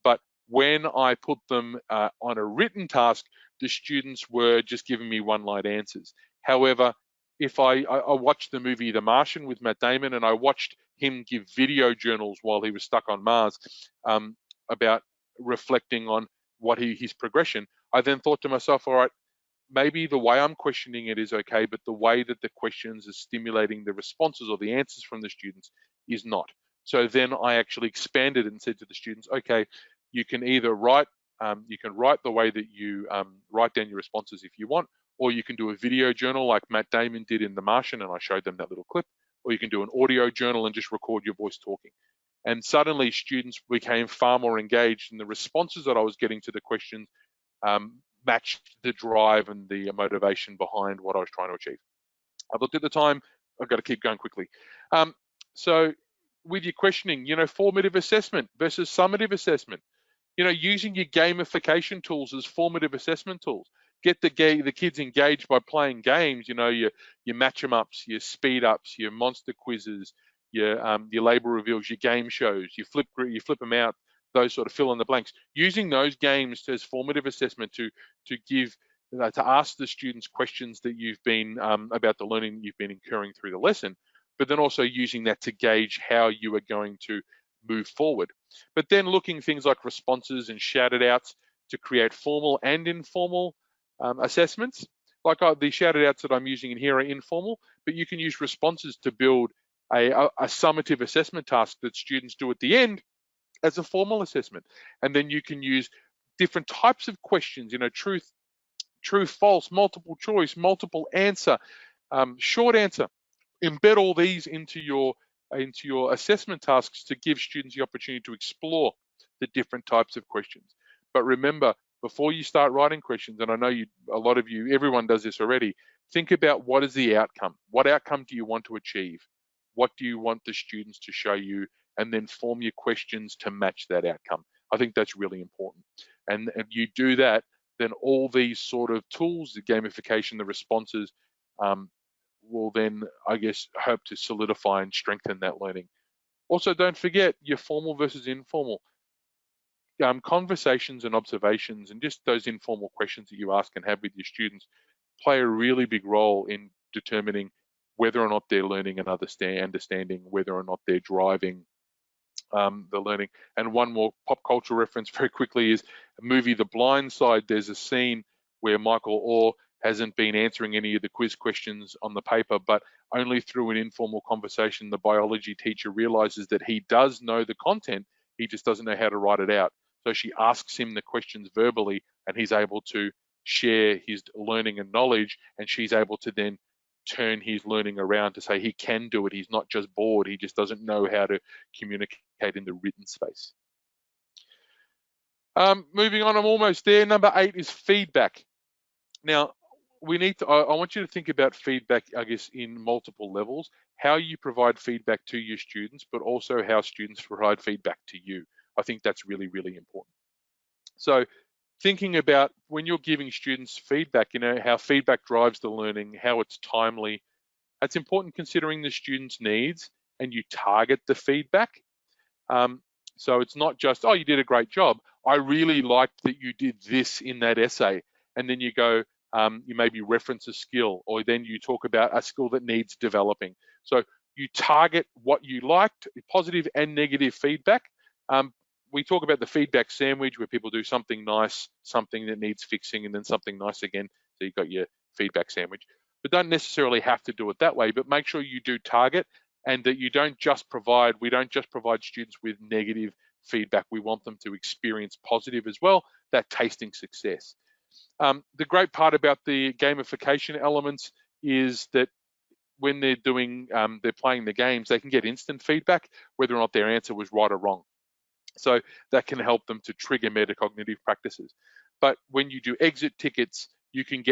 But when I put them on a written task, the students were just giving me one-line answers. However, if I watched the movie The Martian with Matt Damon, and I watched him give video journals while he was stuck on Mars about reflecting on his progression, I then thought to myself, all right, maybe the way I'm questioning it is okay, but the way that the questions are stimulating the responses or the answers from the students is not. So then I actually expanded and said to the students, okay, you can either write the way that you write down your responses if you want, or you can do a video journal like Matt Damon did in The Martian, and I showed them that little clip, or you can do an audio journal and just record your voice talking. And suddenly students became far more engaged, and the responses that I was getting to the questions matched the drive and the motivation behind what I was trying to achieve. I've looked at the time. I've got to keep going quickly. So with your questioning, formative assessment versus summative assessment, using your gamification tools as formative assessment tools. Get the kids engaged by playing games, your match 'em ups, your speed ups, your monster quizzes, your label reveals, your game shows, you flip them out, those sort of fill in the blanks. Using those games as formative assessment to ask the students questions that you've been about the learning that you've been incurring through the lesson, but then also using that to gauge how you are going to move forward. But then looking things like responses and shouted outs to create formal and informal assessments. Like the shouted outs that I'm using in here are informal, but you can use responses to build a summative assessment task that students do at the end as a formal assessment. And then you can use different types of questions, truth, false, multiple choice, multiple answer, short answer. Embed all these into your assessment tasks to give students the opportunity to explore the different types of questions. But remember, before you start writing questions, and I know everyone does this already, think about what is the outcome? What outcome do you want to achieve? What do you want the students to show you? And then form your questions to match that outcome. I think that's really important. And if you do that, then all these sort of tools, the gamification, the responses, will then, I guess, hope to solidify and strengthen that learning. Also, don't forget your formal versus informal. Conversations and observations and just those informal questions that you ask and have with your students play a really big role in determining whether or not they're learning and understanding whether or not they're driving the learning. And one more pop culture reference very quickly is a movie The Blind Side. There's a scene where Michael Orr hasn't been answering any of the quiz questions on the paper, but only through an informal conversation, the biology teacher realizes that he does know the content, he just doesn't know how to write it out. So she asks him the questions verbally, and he's able to share his learning and knowledge, and she's able to then turn his learning around to say he can do it. He's not just bored, he just doesn't know how to communicate in the written space. Moving on, I'm almost there. Number 8 is feedback. Now, I want you to think about feedback, I guess, in multiple levels, how you provide feedback to your students, but also how students provide feedback to you. I think that's really, really important. So thinking about when you're giving students feedback, how feedback drives the learning, how it's timely, it's important considering the student's needs and you target the feedback. So it's not just, oh, you did a great job. I really liked that you did this in that essay. And then you go, you maybe reference a skill, or then you talk about a skill that needs developing. So you target what you liked, positive and negative feedback. We talk about the feedback sandwich where people do something nice, something that needs fixing, and then something nice again. So you've got your feedback sandwich. But don't necessarily have to do it that way, but make sure you do target and that we don't just provide students with negative feedback. We want them to experience positive as well, that tasting success. The great part about the gamification elements is that when they're playing the games, they can get instant feedback, whether or not their answer was right or wrong. So that can help them to trigger metacognitive practices. But when you do exit tickets, you can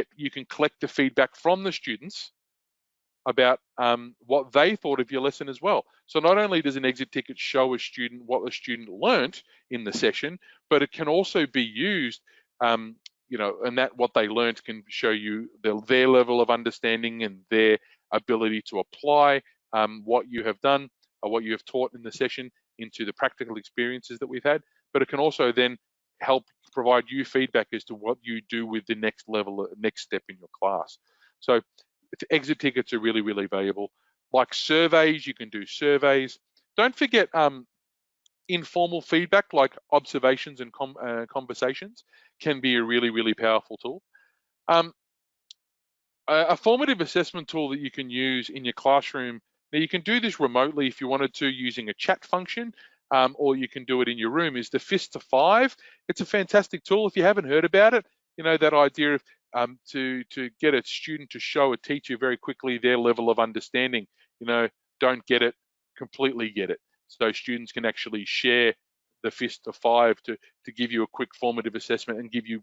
collect the feedback from the students about what they thought of your lesson as well. So not only does an exit ticket show a student what the student learnt in the session, but it can also be used, and that what they learnt can show you their level of understanding and their ability to apply what you have done or what you have taught in the session into the practical experiences that we've had, but it can also then help provide you feedback as to what you do with the next level, next step in your class. So exit tickets are really, really valuable. Like surveys, you can do surveys. Don't forget informal feedback like observations and conversations can be a really, really powerful tool. A formative assessment tool that you can use in your classroom. Now you can do this remotely if you wanted to using a chat function, or you can do it in your room, is the Fist to 5. It's a fantastic tool. If you haven't heard about it, you know, that idea of to get a student to show a teacher very quickly their level of understanding, you know, don't get it, completely get it. So students can actually share the Fist to 5 to give you a quick formative assessment and give you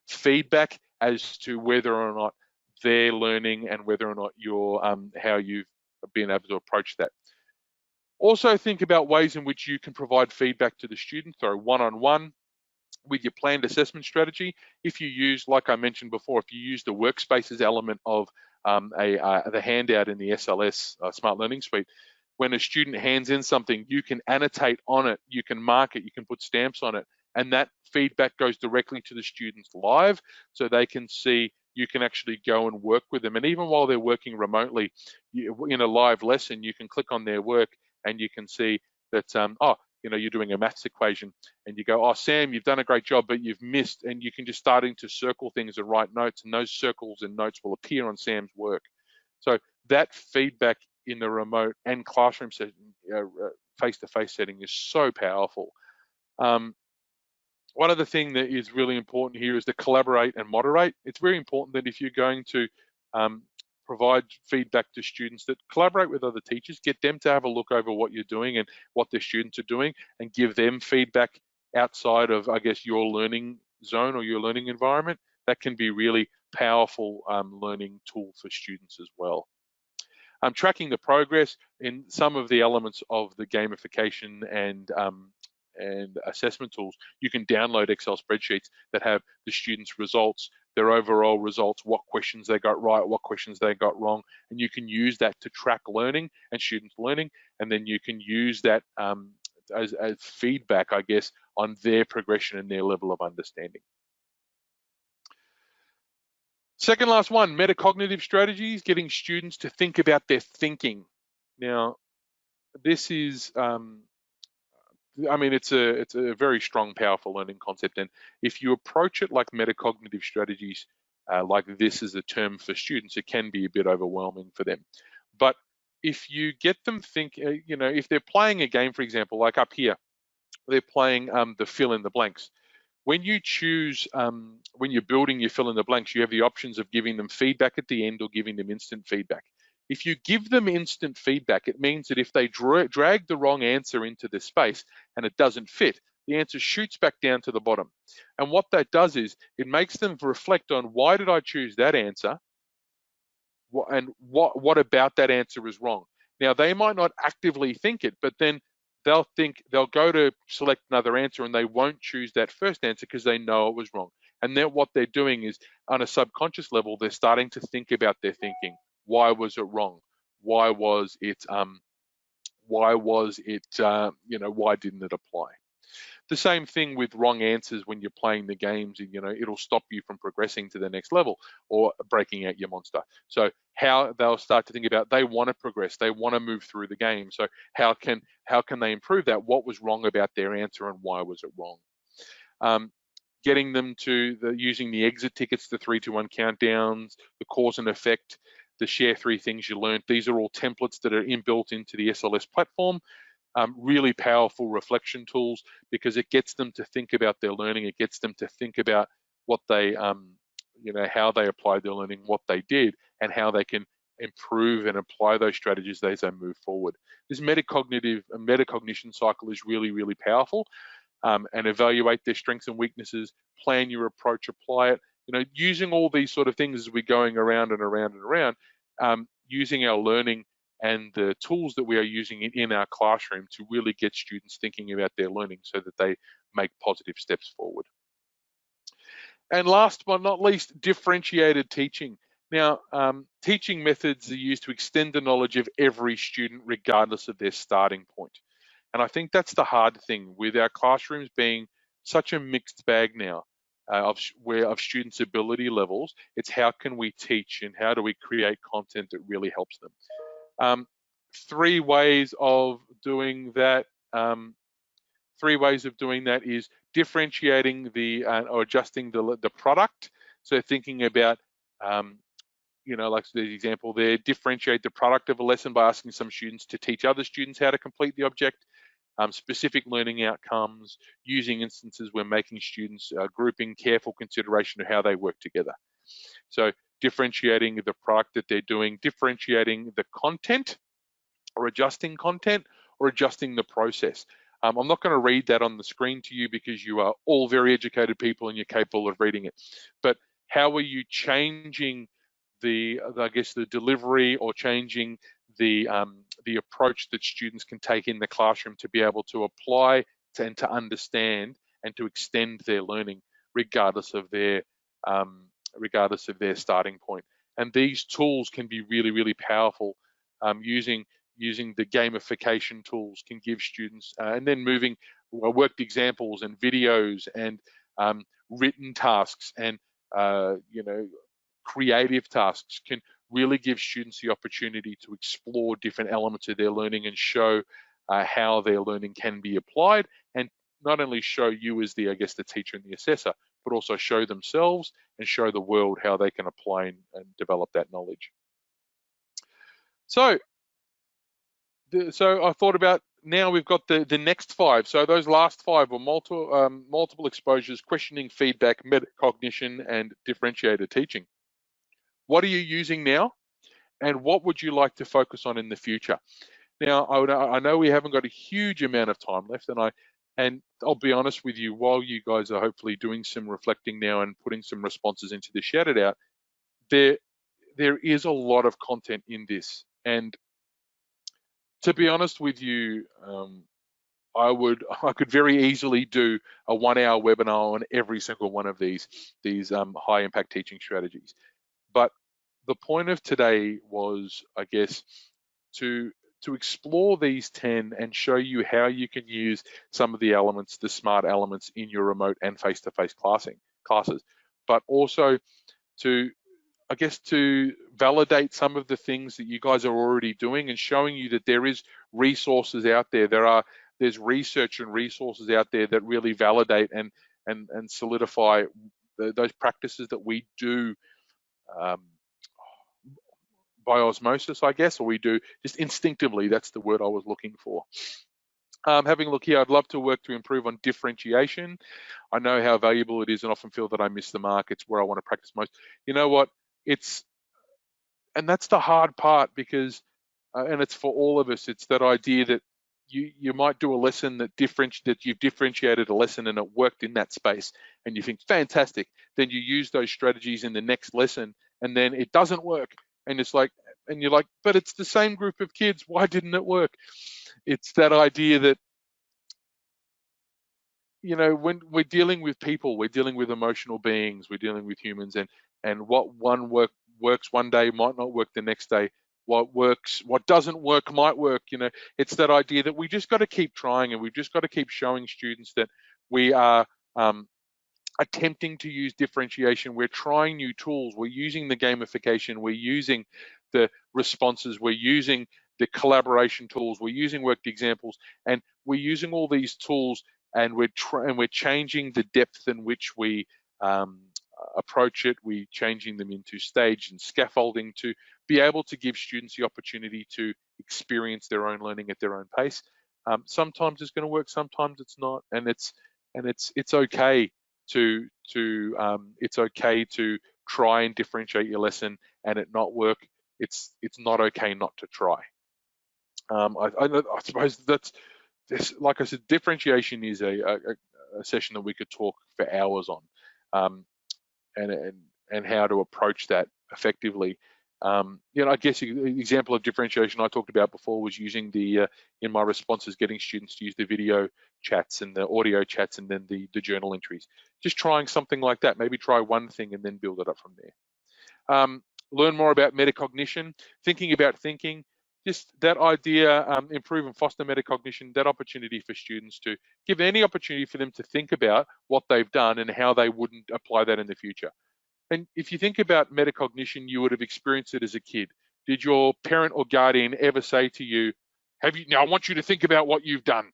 feedback as to whether or not they're learning and whether or not you're how you've been able to approach that. Also think about ways in which you can provide feedback to the student, so one-on-one with your planned assessment strategy. If you use, like I mentioned before, if you use the workspaces element of the handout in the SLS Smart Learning Suite, when a student hands in something, you can annotate on it, you can mark it, you can put stamps on it, and that feedback goes directly to the students live, so they can see, you can actually go and work with them. And even while they're working remotely, in a live lesson, you can click on their work and you can see that, oh, you know, you're doing a maths equation and you go, oh, Sam, you've done a great job, but you've missed, and you can just starting to circle things and write notes, and those circles and notes will appear on Sam's work. So that feedback in the remote and classroom setting, face-to-face setting, is so powerful. One other thing that is really important here is to collaborate and moderate. It's very important that if you're going to provide feedback to students, that collaborate with other teachers, get them to have a look over what you're doing and what their students are doing, and give them feedback outside of, I guess, your learning zone or your learning environment. That can be really powerful learning tool for students as well. Tracking the progress in some of the elements of the gamification and assessment tools. You can download Excel spreadsheets that have the students' results, their overall results, what questions they got right, what questions they got wrong, and you can use that to track learning and students' learning, and then you can use that as feedback, I guess, on their progression and their level of understanding. Second last one, metacognitive strategies, getting students to think about their thinking. Now, this is, I mean, it's a very strong, powerful learning concept. And if you approach it like metacognitive strategies, like this is a term for students, it can be a bit overwhelming for them. But if you get them think, you know, if they're playing a game, for example, like up here, they're playing the fill in the blanks. When you choose, when you're building your fill in the blanks, you have the options of giving them feedback at the end or giving them instant feedback. If you give them instant feedback, it means that if they drag the wrong answer into the space and it doesn't fit, the answer shoots back down to the bottom. And what that does is it makes them reflect on, why did I choose that answer? And what about that answer is wrong? Now, they might not actively think it, but then they'll go to select another answer and they won't choose that first answer because they know it was wrong. And then what they're doing is, on a subconscious level, they're starting to think about their thinking. Why was it wrong? Why was it, you know, why didn't it apply? The same thing with wrong answers when you're playing the games, you know, it'll stop you from progressing to the next level or breaking out your monster. So how they'll start to think about, they want to progress, they want to move through the game. So how can they improve that? What was wrong about their answer and why was it wrong? Getting them to using the exit tickets, the 3, 2, 1 countdowns, the cause and effect, the share 3 things you learned. These are all templates that are inbuilt into the SLS platform. Really powerful reflection tools, because it gets them to think about their learning. It gets them to think about what they, you know, how they applied their learning, what they did, and how they can improve and apply those strategies as they move forward. This metacognition cycle is really, really powerful. And evaluate their strengths and weaknesses, plan your approach, apply it. You know, using all these sort of things as we're going around and around and around, using our learning and the tools that we are using in our classroom to really get students thinking about their learning so that they make positive steps forward. And last but not least, differentiated teaching. Now, teaching methods are used to extend the knowledge of every student regardless of their starting point. And I think that's the hard thing with our classrooms being such a mixed bag now of students' ability levels. It's how can we teach and how do we create content that really helps them. Three ways of doing that. Is differentiating or adjusting the product. So thinking about like the example there, differentiate the product of a lesson by asking some students to teach other students how to complete the object, specific learning outcomes, using instances where making students grouping, careful consideration of how they work together. So differentiating the product that they're doing, differentiating the content, or adjusting content, or adjusting the process. I'm not going to read that on the screen to you because you are all very educated people and you're capable of reading it. But how are you changing the delivery, or changing the approach that students can take in the classroom to be able to apply and to understand and to extend their learning regardless of their starting point. And these tools can be really, really powerful. Using the gamification tools can give students, and then moving worked examples and videos and written tasks and creative tasks can really give students the opportunity to explore different elements of their learning and show how their learning can be applied, and not only show you as the teacher and the assessor, but also show themselves and show the world how they can apply and develop that knowledge. So I thought about, now we've got the next five. So those last five were multiple exposures, questioning, feedback, metacognition, and differentiated teaching. What are you using now? And what would you like to focus on in the future? Now, I know we haven't got a huge amount of time left, and I'll be honest with you, while you guys are hopefully doing some reflecting now and putting some responses into the Shout It Out, there is a lot of content in this. And to be honest with you, I could very easily do a 1-hour webinar on every single one of these high impact teaching strategies. But the point of today was, I guess, to explore these 10 and show you how you can use some of the elements, the smart elements, in your remote and face-to-face classes, but also to validate some of the things that you guys are already doing and showing you that there is resources out there. There's research and resources out there that really validate and solidify those practices that we do by osmosis, I guess, or we do just instinctively. That's the word I was looking for. Having a look here, I'd love to work to improve on differentiation. I know how valuable it is and often feel that I miss the mark. It's where I want to practice most. You know what? And that's the hard part, because, and it's for all of us, it's that idea that you might do a lesson that you've differentiated a lesson and it worked in that space, and you think fantastic. Then you use those strategies in the next lesson, and then it doesn't work, and you're like, but it's the same group of kids. Why didn't it work? It's that idea that, when we're dealing with people, we're dealing with emotional beings, we're dealing with humans, and what works one day might not work the next day. What doesn't work might work. It's that idea that we just got to keep trying, and we've just got to keep showing students that we are attempting to use differentiation. We're trying new tools. We're using the gamification. We're using the responses. We're using the collaboration tools. We're using worked examples, and we're using all these tools, and we're changing the depth in which we approach it. We're changing them into stage and scaffolding to be able to give students the opportunity to experience their own learning at their own pace. Sometimes it's going to work, sometimes it's not, and it's okay it's okay to try and differentiate your lesson and it not work. It's not okay not to try. I suppose that's this. Like I said, differentiation is a session that we could talk for hours on, and how to approach that effectively. I guess an example of differentiation I talked about before was using in my responses, getting students to use the video chats and the audio chats and then the journal entries. Just trying something like that. Maybe try one thing and then build it up from there. learn more about metacognition, thinking about thinking, just that idea, improve and foster metacognition, that opportunity for students to give any opportunity for them to think about what they've done and how they wouldn't apply that in the future. And if you think about metacognition, you would have experienced it as a kid. Did your parent or guardian ever say to you, now I want you to think about what you've done?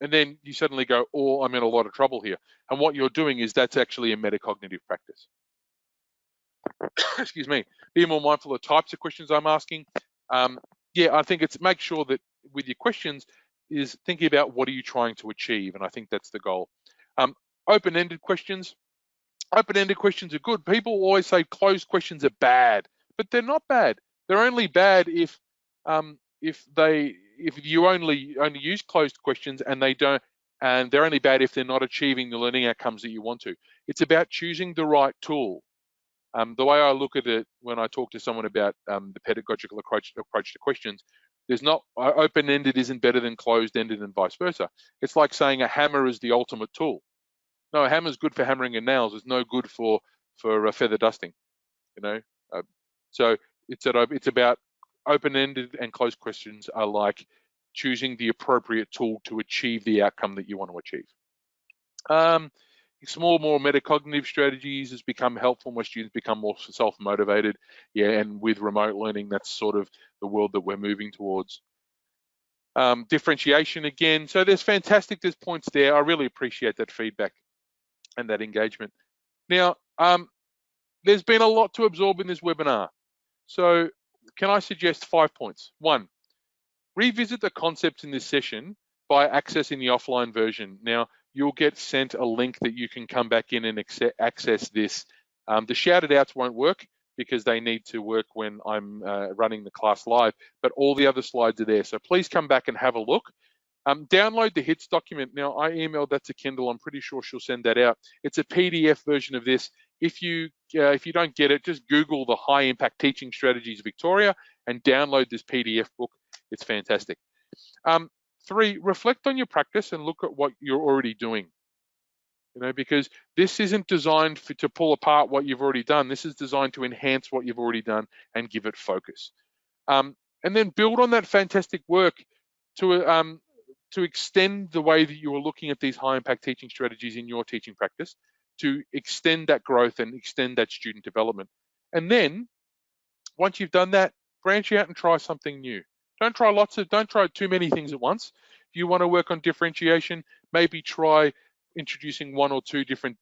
And then you suddenly go, oh, I'm in a lot of trouble here. And what you're doing is that's actually a metacognitive practice. Excuse me. Be more mindful of the types of questions I'm asking. Yeah, I think it's make sure that with your questions is thinking about what are you trying to achieve, and I think that's the goal. Open-ended questions. Open-ended questions are good. People always say closed questions are bad, but they're not bad. They're only bad if you only use closed questions and they're only bad if they're not achieving the learning outcomes that you want to. It's about choosing the right tool. The way I look at it when I talk to someone about the pedagogical approach to questions, there's not open-ended isn't better than closed-ended and vice versa. It's like saying a hammer is the ultimate tool. No, a hammer's good for hammering in nails. It's no good for feather dusting. So it's about open-ended and closed questions are like choosing the appropriate tool to achieve the outcome that you want to achieve. Explore more metacognitive strategies has become helpful when students become more self-motivated. Yeah, and with remote learning, that's sort of the world that we're moving towards. Differentiation again. So there's points there. I really appreciate that feedback and that engagement. Now, there's been a lot to absorb in this webinar. So can I suggest 5 points? 1, revisit the concepts in this session by accessing the offline version. Now, you'll get sent a link that you can come back in and access this. The shouted outs won't work because they need to work when I'm running the class live, but all the other slides are there. So please come back and have a look. Download the HITS document. Now, I emailed that to Kendall. I'm pretty sure she'll send that out. It's a PDF version of this. If you don't get it, just Google the High Impact Teaching Strategies Victoria and download this PDF book. It's fantastic. 3, reflect on your practice and look at what you're already doing. Because this isn't designed to pull apart what you've already done. This is designed to enhance what you've already done and give it focus. And then build on that fantastic work to extend the way that you are looking at these high impact teaching strategies in your teaching practice, to extend that growth and extend that student development. And then once you've done that, branch out and try something new. Don't try too many things at once. If you want to work on differentiation, maybe try introducing 1 or 2 different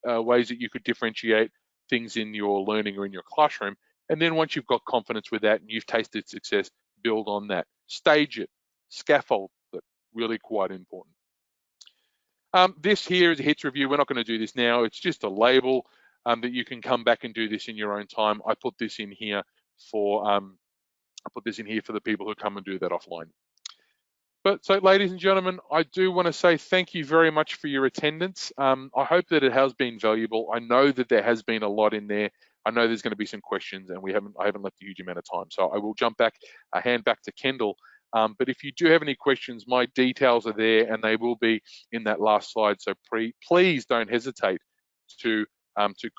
ways that you could differentiate things in your learning or in your classroom. And then once you've got confidence with that and you've tasted success, build on that. Stage it, scaffold it, really quite important. This here is a HITS review. We're not going to do this now. It's just a label that you can come back and do this in your own time. I put this in here for the people who come and do that offline. But so, ladies and gentlemen, I do want to say thank you very much for your attendance. I hope that it has been valuable. I know that there has been a lot in there. I know there's going to be some questions, and I haven't left a huge amount of time. So I will hand back to Kendall. But if you do have any questions, my details are there, and they will be in that last slide. So please don't hesitate to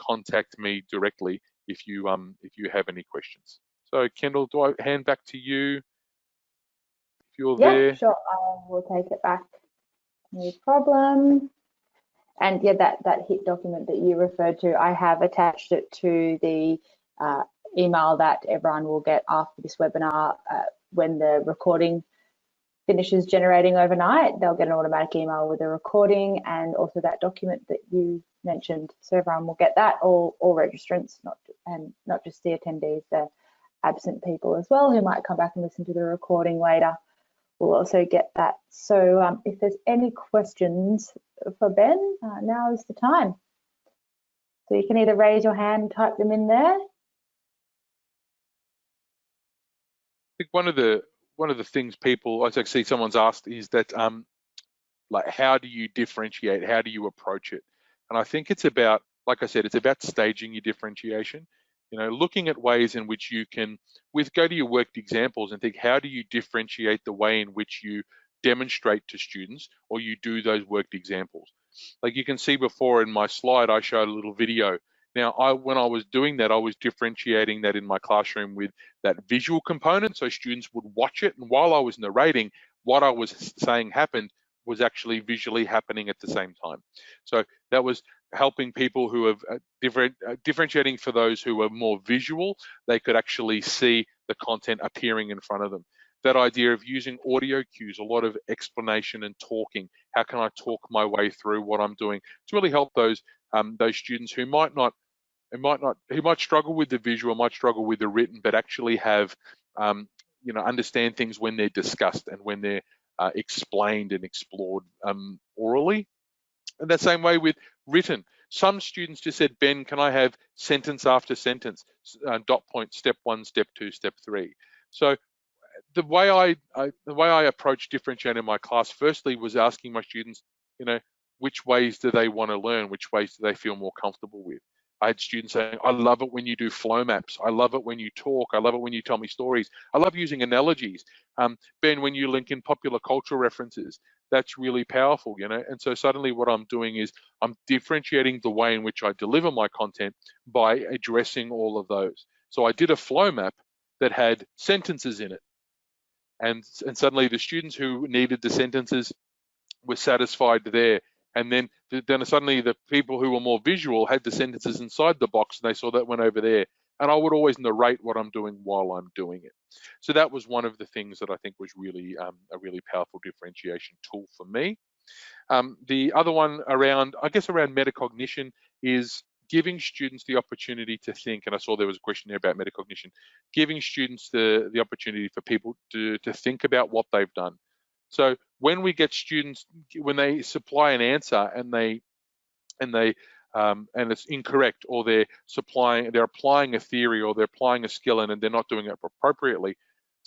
contact me directly if you have any questions. So Kendall, do I hand back to you? You're there. Yeah, sure. I will take it back. No problem. And yeah, that HIT document that you referred to, I have attached it to the email that everyone will get after this webinar. When the recording finishes generating overnight, they'll get an automatic email with a recording and also that document that you mentioned. So everyone will get that, all registrants, not just the attendees, the absent people as well, who might come back and listen to the recording later. We'll also get that. So if there's any questions for Ben, now is the time. So you can either raise your hand and type them in there. I think one of the things I see someone's asked is that like, how do you differentiate? How do you approach it? And I think it's about, like I said, it's about staging your differentiation. Looking at ways in which you can, go to your worked examples and think, how do you differentiate the way in which you demonstrate to students or you do those worked examples? Like you can see before in my slide, I showed a little video. Now, when I was doing that, I was differentiating that in my classroom with that visual component, so students would watch it, and while I was narrating, what I was saying happened was actually visually happening at the same time. So that was helping people who have differentiating for those who are more visual. They could actually see the content appearing in front of them. That idea of using audio cues, a lot of explanation and talking. How can I talk my way through what I'm doing to really help those students who might struggle with the visual, might struggle with the written, but actually have understand things when they're discussed and when they're explained and explored orally. And that same way with written. Some students just said, Ben, can I have sentence after sentence, dot point, step 1, step 2, step 3. So the way I approach differentiating my class, firstly, was asking my students, which ways do they want to learn? Which ways do they feel more comfortable with? I had students saying, I love it when you do flow maps. I love it when you talk. I love it when you tell me stories. I love using analogies. Ben, when you link in popular cultural references, that's really powerful, And so suddenly what I'm doing is I'm differentiating the way in which I deliver my content by addressing all of those. So I did a flow map that had sentences in it. And suddenly the students who needed the sentences were satisfied there. And then suddenly the people who were more visual had the sentences inside the box, and they saw that went over there. And I would always narrate what I'm doing while I'm doing it. So that was one of the things that I think was really a really powerful differentiation tool for me. The other one around metacognition is giving students the opportunity to think, and I saw there was a question there about metacognition, giving students the opportunity for people to think about what they've done. So when we get students, when they supply an answer and it's incorrect, or they're applying a theory, or they're applying a skill and they're not doing it appropriately,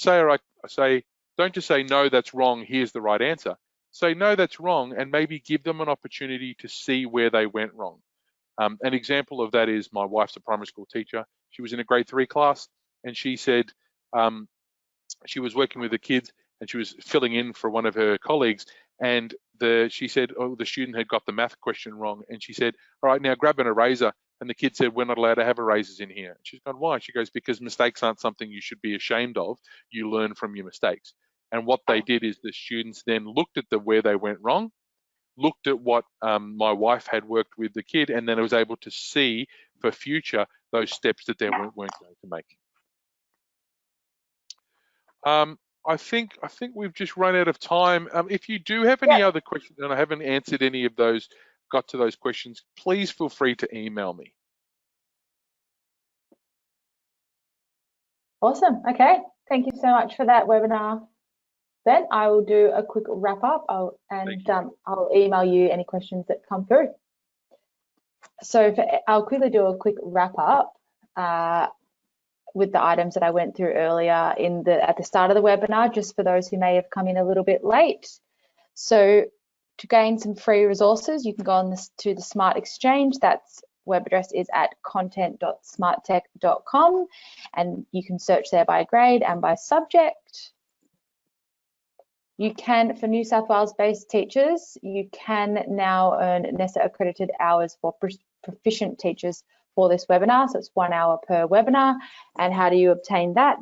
don't just say, no, that's wrong, here's the right answer. Say, no, that's wrong, and maybe give them an opportunity to see where they went wrong. An example of that is my wife's a primary school teacher. She was in a grade 3 class, and she said she was working with the kids, and she was filling in for one of her colleagues, and she said, the student had got the math question wrong, and she said, all right, now grab an eraser. And the kid said, we're not allowed to have erasers in here. And she's gone, why? She goes, because mistakes aren't something you should be ashamed of. You learn from your mistakes. And what they did is the students then looked at where they went wrong, looked at what my wife had worked with the kid, and then I was able to see for future those steps that they weren't going to make. I think we've just run out of time. If you do have any other questions, and I haven't answered any of those, got to those questions, please feel free to email me. Awesome. Okay. Thank you so much for that webinar, Ben. I will do a quick wrap up I'll email you any questions that come through. So I'll quickly do a quick wrap up with the items that I went through earlier at the start of the webinar, just for those who may have come in a little bit late. So to gain some free resources, you can go on to the Smart Exchange. That's web address is at content.smarttech.com, and you can search there by grade and by subject. You can, for New South Wales-based teachers, you can now earn NESA accredited hours for proficient teachers for this webinar. So it's 1 hour per webinar. And how do you obtain that?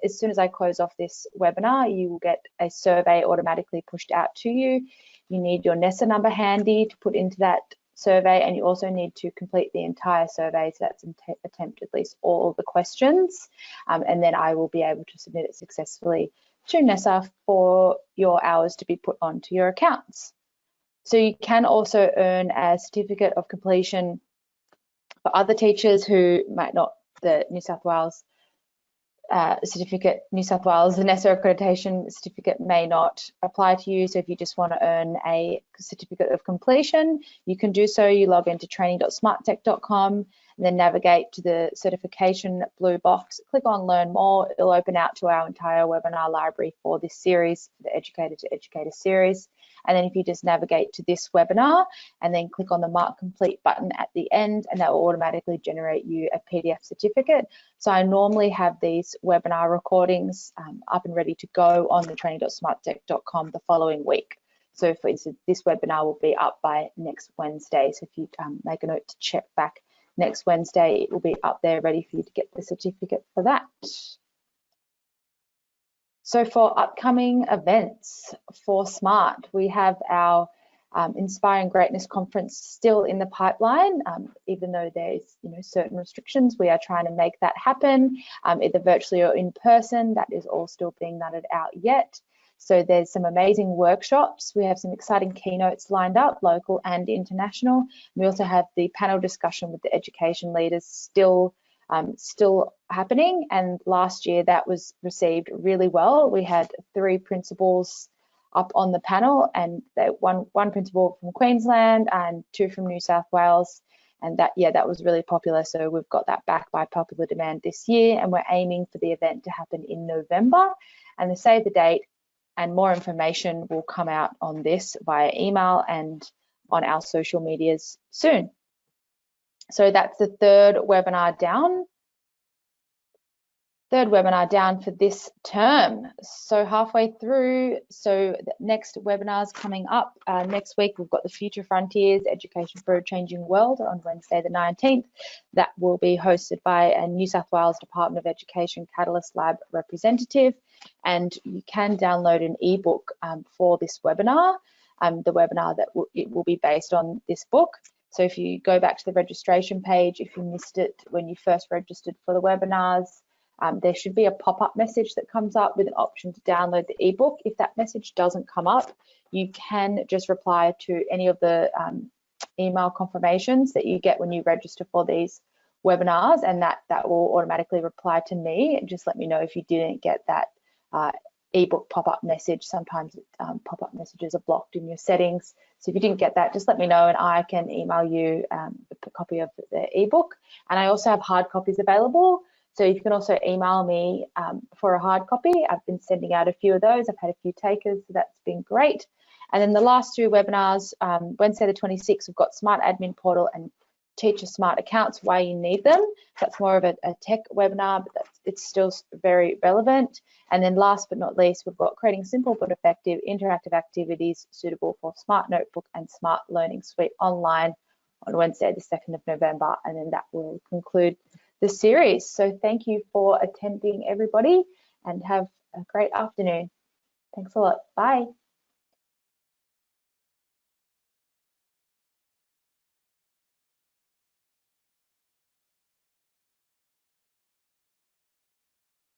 As soon as I close off this webinar, you will get a survey automatically pushed out to you. You need your NESA number handy to put into that survey, and you also need to complete the entire survey. So that's attempt at least all of the questions. And then I will be able to submit it successfully to NESA for your hours to be put onto your accounts. So you can also earn a certificate of completion for other teachers who might not, the New South Wales the NESA accreditation certificate may not apply to you. So if you just want to earn a certificate of completion, you can do so. You log into training.smarttech.com and then navigate to the certification blue box, click on Learn More. It'll open out to our entire webinar library for this series, the Educator to Educator series. And then if you just navigate to this webinar and then click on the Mark Complete button at the end, and that will automatically generate you a PDF certificate. So I normally have these webinar recordings up and ready to go on the training.smarttech.com the following week. So for instance, this webinar will be up by next Wednesday. So if you make a note to check back next Wednesday it will be up there ready for you to get the certificate for that. So for upcoming events for SMART, we have our Inspiring Greatness Conference still in the pipeline. Even though there's certain restrictions, we are trying to make that happen, either virtually or in person. That is all still being nutted out yet. So there's some amazing workshops. We have some exciting keynotes lined up, local and international. We also have the panel discussion with the education leaders still happening, and last year that was received really well. We had 3 principals up on the panel, and one principal from Queensland and 2 from New South Wales, and that was really popular. So we've got that back by popular demand this year, and we're aiming for the event to happen in November. And to save the date, and more information will come out on this via email and on our social medias soon. So that's the third webinar down for this term. So halfway through, so the next webinars coming up next week, we've got the Future Frontiers, Education for a Changing World on Wednesday the 19th. That will be hosted by a New South Wales Department of Education Catalyst Lab representative, and you can download an ebook for this webinar. The webinar it will be based on this book. So if you go back to the registration page, if you missed it when you first registered for the webinars, there should be a pop-up message that comes up with an option to download the ebook. If that message doesn't come up, you can just reply to any of the email confirmations that you get when you register for these webinars, and that will automatically reply to me, and just let me know if you didn't get that ebook pop-up message. Sometimes pop-up messages are blocked in your settings, so if you didn't get that, just let me know and I can email you a copy of the ebook. And I also have hard copies available, so you can also email me for a hard copy. I've been sending out a few of those. I've had a few takers, so that's been great. And then the last 2 webinars, Wednesday the 26th, we've got Smart Admin Portal and Teacher Smart Accounts, why you need them. That's more of a tech webinar, but it's still very relevant. And then last but not least, we've got Creating Simple but Effective Interactive Activities Suitable for Smart Notebook and Smart Learning Suite online on Wednesday the 2nd of November. And then that will conclude the series. So thank you for attending, everybody, and have a great afternoon. Thanks a lot. Bye.